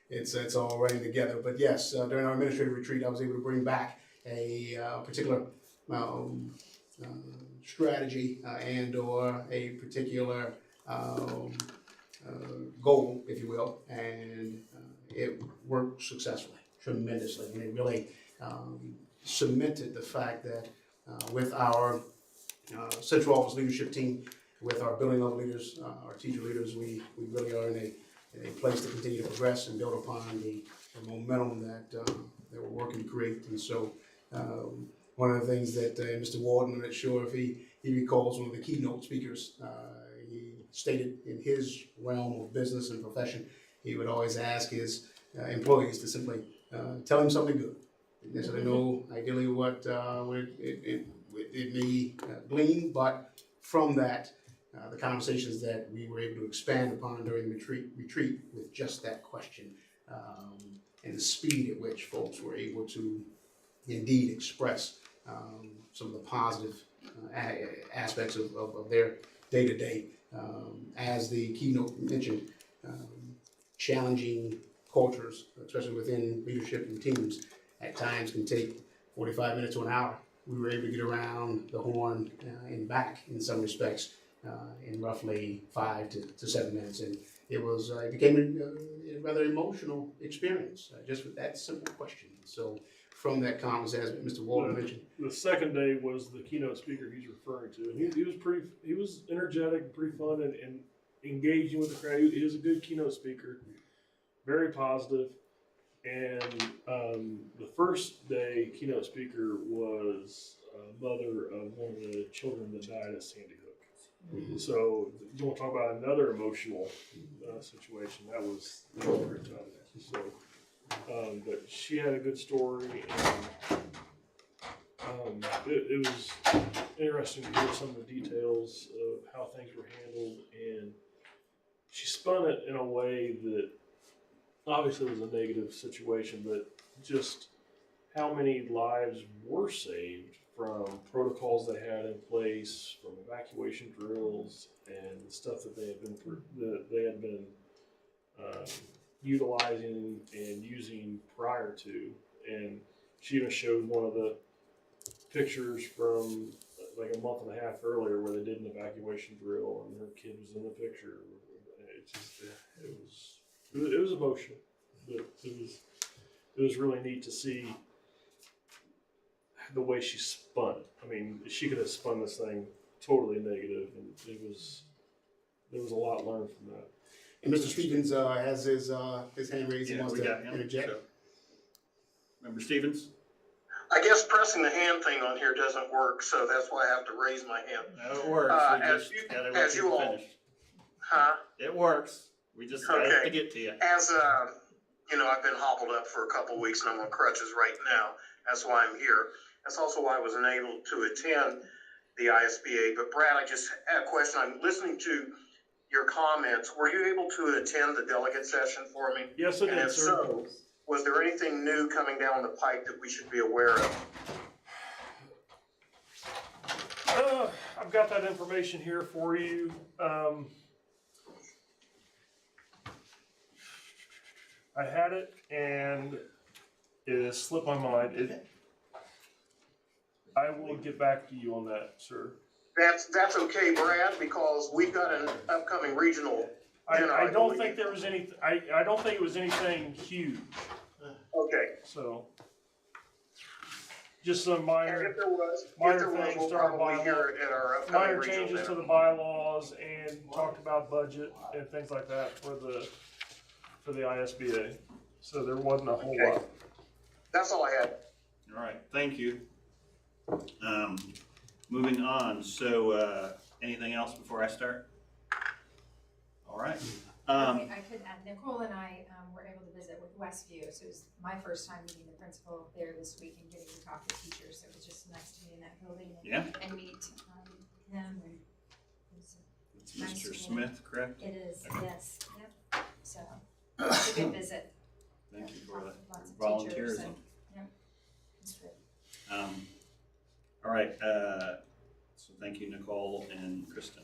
It's all running together. But yes, during our administrative retreat, I was able to bring back a particular strategy and or a particular goal, if you will, and it worked successfully, tremendously, and it really cemented the fact that with our central office leadership team, with our building level leaders, our teacher leaders, we really are in a place to continue to progress and build upon the momentum that we're working to create. And so one of the things that Mr. Walden, I'm not sure if he recalls one of the keynote speakers, he stated in his realm of business and profession, he would always ask his employees to simply tell him something good. Didn't necessarily know ideally what it may glean, but from that, the conversations that we were able to expand upon during the retreat with just that question, and the speed at which folks were able to indeed express some of the positive aspects of their day-to-day. As the keynote mentioned, challenging cultures, especially within leadership and teams, at times can take 45 minutes to an hour. We were able to get around the horn and back in some respects in roughly 5 to 7 minutes, and it became a rather emotional experience just with that simple question. So from that conversation, as Mr. Walden mentioned, the second day was the keynote speaker he's referring to, and he was energetic, pretty fun, and engaging with the crowd. He was a good keynote speaker, very positive. And the first day keynote speaker was a mother of one of the children that died at Sandy Hook. Mm-hmm. So you want to talk about another emotional situation? That was very tough. So, but she had a good story, and it was interesting to hear some of the details of how things were handled, and she spun it in a way that obviously it was a negative situation, but just how many lives were saved from protocols they had in place, from evacuation drills and stuff that they had been utilizing and using prior to. And she even showed one of the pictures from like a month and a half earlier where they did an evacuation drill and her kid was in the picture. It was emotional, but it was really neat to see the way she spun it. I mean, she could have spun this thing totally negative, and there was a lot learned from that. And Mr. Stevens has his hand raised. He wants to interject. So. Member Stevens? I guess pressing the hand thing on here doesn't work, so that's why I have to raise my hand. No, it works. As you all, huh? It works. We just have to get to you. As you know, I've been hobbled up for a couple of weeks and I'm on crutches right now. That's why I'm here. That's also why I wasn't able to attend the ISBA. But Brad, I just had a question. I'm listening to your comments. Were you able to attend the delegate session for me? Yes, I did, and if sir. So, was there anything new coming down the pike that we should be aware of? I've got that information here for you. I had it and it has slipped my mind. I will get back to you on that, sir. That's okay, Brad, because we've got an upcoming regional dinner. I don't think there was any. I don't think it was anything huge. Okay. So just some minor if there was, things we'll to our probably hear bylaws, it at our upcoming minor regional changes dinner. to the bylaws, and talked about budget and things like that for the ISBA. So there wasn't a whole lot. That's all I had. All right, thank you. Moving on. So anything else before I start? All right. I could add, Nicole and I were able to visit with Westview, so it was my first time meeting the principal there this week and getting to talk to teachers, so it was just nice to be in that building and meet them. And It's Mr. Smith, correct? It is, yes. Yep. So it's a good visit. Thank you for that. Lots of Volunteerism. teachers and, yep. It's good. All right. So thank you, Nicole and Kristen.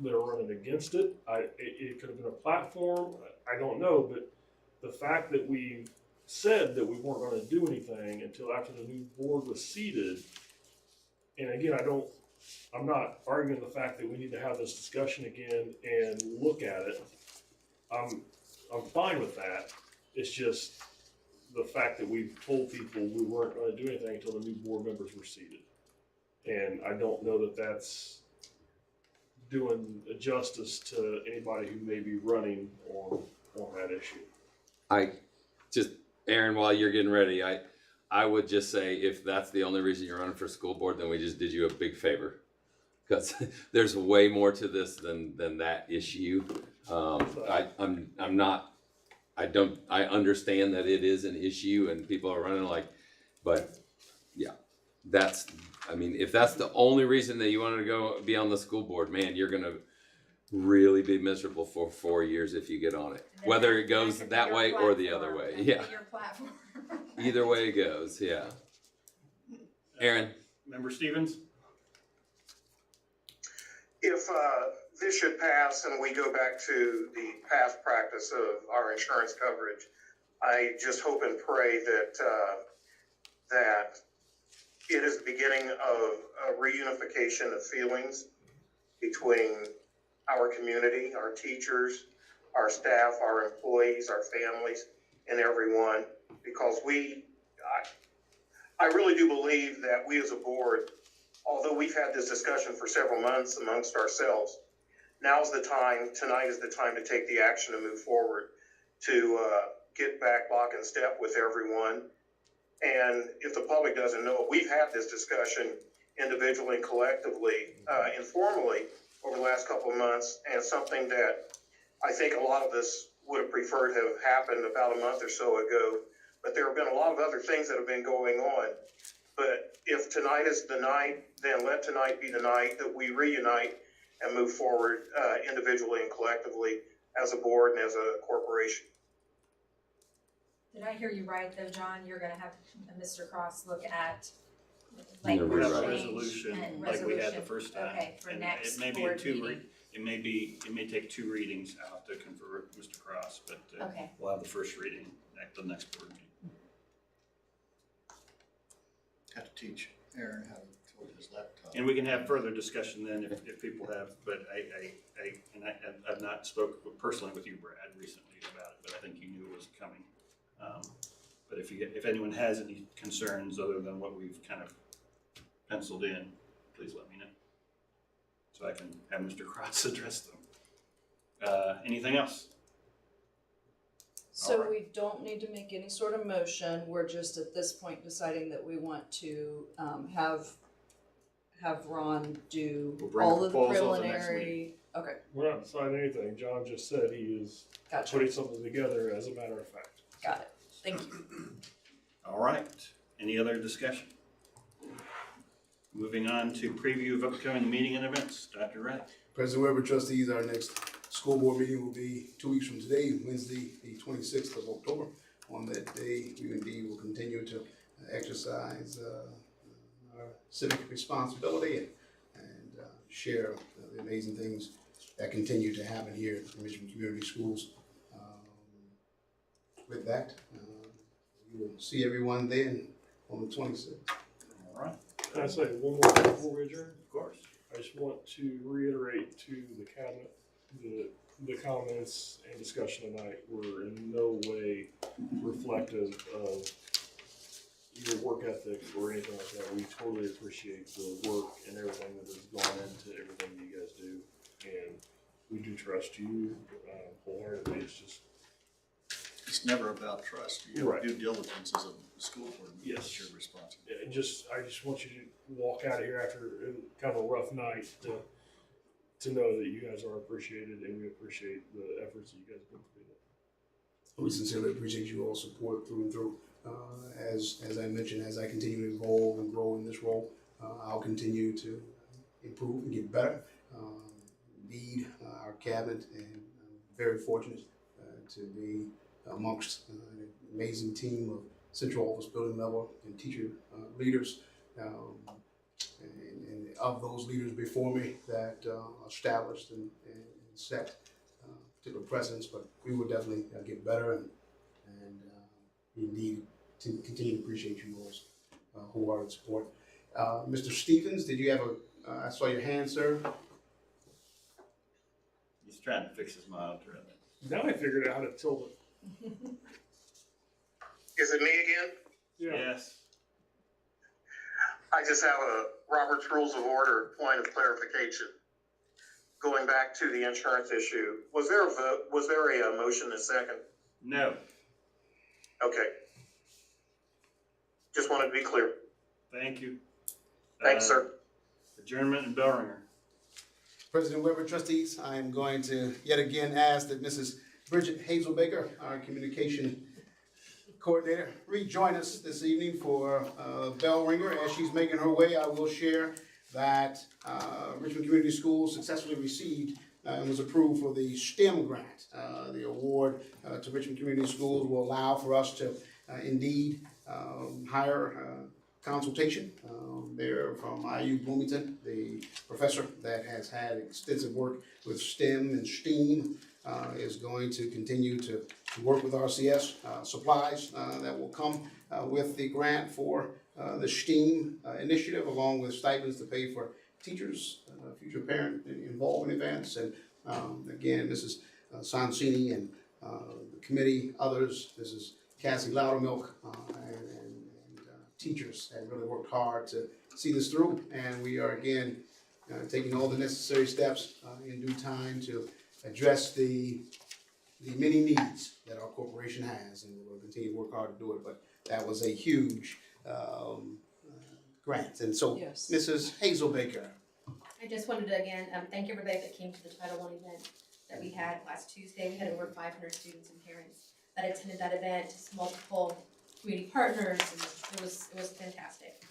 that are running against it. It could have been a platform. I don't know, but the fact that we said that we weren't going to do anything until after the new board was seated, and again, I'm not arguing the fact that we need to have this discussion again and look at it. I'm fine with that. It's just the fact that we've told people we weren't going to do anything until the new board members were seated. And I don't know that that's doing justice to anybody who may be running on that issue. Aaron, while you're getting ready, I would just say if that's the only reason you're running for school board, then we just did you a big favor. Because there's way more to this than that issue. I understand that it is an issue and people are running but yeah, if that's the only reason that you wanted to go be on the school board, man, you're going to really be miserable for 4 years if you get on it, whether it goes that way or the other way. Yeah. Your platform. Either way it goes. Yeah. Aaron. Member Stevens? If this should pass and we go back to the past practice of our insurance coverage, I just hope and pray that it is the beginning of a reunification of feelings between our community, our teachers, our staff, our employees, our families, and everyone, because I really do believe that we as a board, although we've had this discussion for several months amongst ourselves, now's the time, tonight is the time to take the action to move forward, to get back lock and step with everyone. And if the public doesn't know it, we've had this discussion individually and collectively, informally over the last couple of months, and something that I think a lot of us would have preferred to have happened about a month or so ago. But there have been a lot of other things that have been going on. But if tonight is the night, then let tonight be the night that we reunite and move forward individually and collectively as a board and as a corporation. Did I hear you right though, John? You're gonna have Mr. Cross look at We language have a change resolution and like we had the resolution. first time. Okay, for And next it may be board meeting. it may take 2 readings. I'll have to confer with Mr. Cross, but Okay. we'll have the first reading at the next board meeting. Have to teach Aaron how to hold his laptop. And we can have further discussion then if people have, but I've not spoken personally with you, Brad, recently about it, but I think you knew it was coming. But if anyone has any concerns other than what we've kind of penciled in, please let me know, so I can have Mr. Cross address them. Anything else? So we don't need to make any sort of motion, we're just at this point deciding that we want to have Ron do We'll bring all of the proposals the next preliminary. Okay, We're not deciding anything. John just said he is gotcha, putting something together as a matter of fact. got it, thank you. All right, any other discussion? Moving on to preview of upcoming meeting and events, Dr. Wright. President Weber, trustees, our next school board meeting will be 2 weeks from today, Wednesday, the 26th of October. On that day, we indeed will continue to exercise our civic responsibility and share the amazing things that continue to happen here at Richmond Community Schools. With that, we will see everyone then on the 26th. All right. Can I say one more thing before we adjourn? Of course. I just want to reiterate to the cabinet the comments and discussion tonight were in no way reflective of your work ethic or anything like that. We totally appreciate the work and everything that has gone into everything you guys do, and we do trust you wholeheartedly. It's never about trust. Your due diligence as a school board member. Yes, your responsibility. I just want you to walk out of here after kind of a rough night to know that you guys are appreciated, and we appreciate the efforts that you guys put into it. We sincerely appreciate you all support through and through. As I mentioned, as I continue to evolve and grow in this role, I'll continue to improve and get better, lead our cabinet, and I'm very fortunate to be amongst an amazing team of central office building level and teacher leaders. and of those leaders before me that established and set particular precedents, but we will definitely get better and indeed to continue to appreciate you all's wholehearted support. Mr. Stevens, did you have I saw your hand, sir. He's trying to fix his monitor. Now I figured out how to tilt it. Is it me again? Yeah. Yes. I just have a Robert's Rules of Order point of clarification. Going back to the insurance issue, was there a vote, was there a motion and a second? No. Okay. Just wanted to be clear. Thank you. Thanks, sir. Adjournment and bell ringer. President Weber, trustees, I am going to yet again ask that Mrs. Bridget Hazelbaker, our communication coordinator, rejoin us this evening for bell ringer. As she's making her way, I will share that Richmond Community Schools successfully received and was approved for the STEM grant. The award to Richmond Community Schools will allow for us to indeed hire consultation there from IU Bloomington, the professor that has had extensive work with STEM and STEAM is going to continue to work with RCS. Supplies that will come with the grant for the STEAM initiative, along with stipends to pay for teachers, future parent involvement events, and again, Mrs. Sonsini and the committee, others, Mrs. Cassie Loudermilk, and teachers have really worked hard to see this through, and we are again taking all the necessary steps in due time to address the many needs that our corporation has, and we'll continue to work hard to do it. But that was a huge grant, and so Yes. Mrs. Hazelbaker. I just wanted to again thank everybody that came to the Title I event that we had last Tuesday. We had over 500 students and parents that attended that event, multiple community partners, and it was fantastic.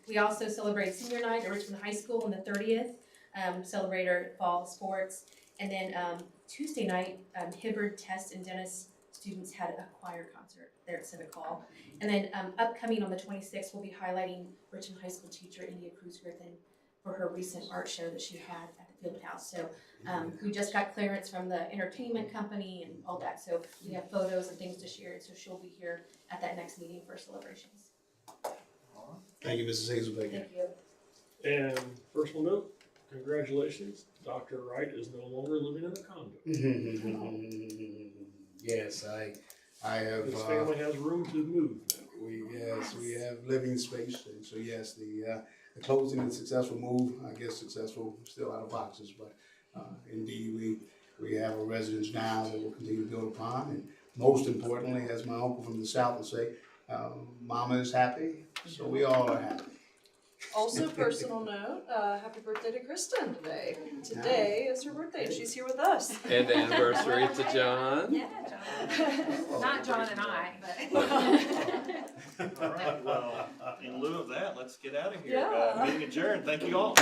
We also celebrated senior night at Richmond High School on the 30th, celebrated our fall sports, and then Tuesday night, Hibbard, Test, and Dennis students had a choir concert there at Civic Hall. And then upcoming on the 26th, we'll be highlighting Richmond High School teacher India Cruz Griffin for her recent art show that she had at the field house. So we just got clearance from the entertainment company and all that. So we have photos and things to share. So she'll be here at that next meeting for celebrations. Thank you, Mrs. Hazelbaker. Thank you. And personal note, congratulations, Dr. Wright is no longer living in a condo. Yes, I have. His family has room to move now. We have living space, and so yes, the closing and successful move. I guess successful, still out of boxes, but indeed we have a residence now that we'll continue to build upon, and most importantly, as my uncle from the South would say, Mama is happy, so we all are happy. Also, personal note, happy birthday to Kristen today. Today is her birthday, and she's here with us. And anniversary to John. Yeah, John. Not John and I, but. All right, well, in lieu of that, let's get out of here. Yeah. Meeting adjourned. Thank you all.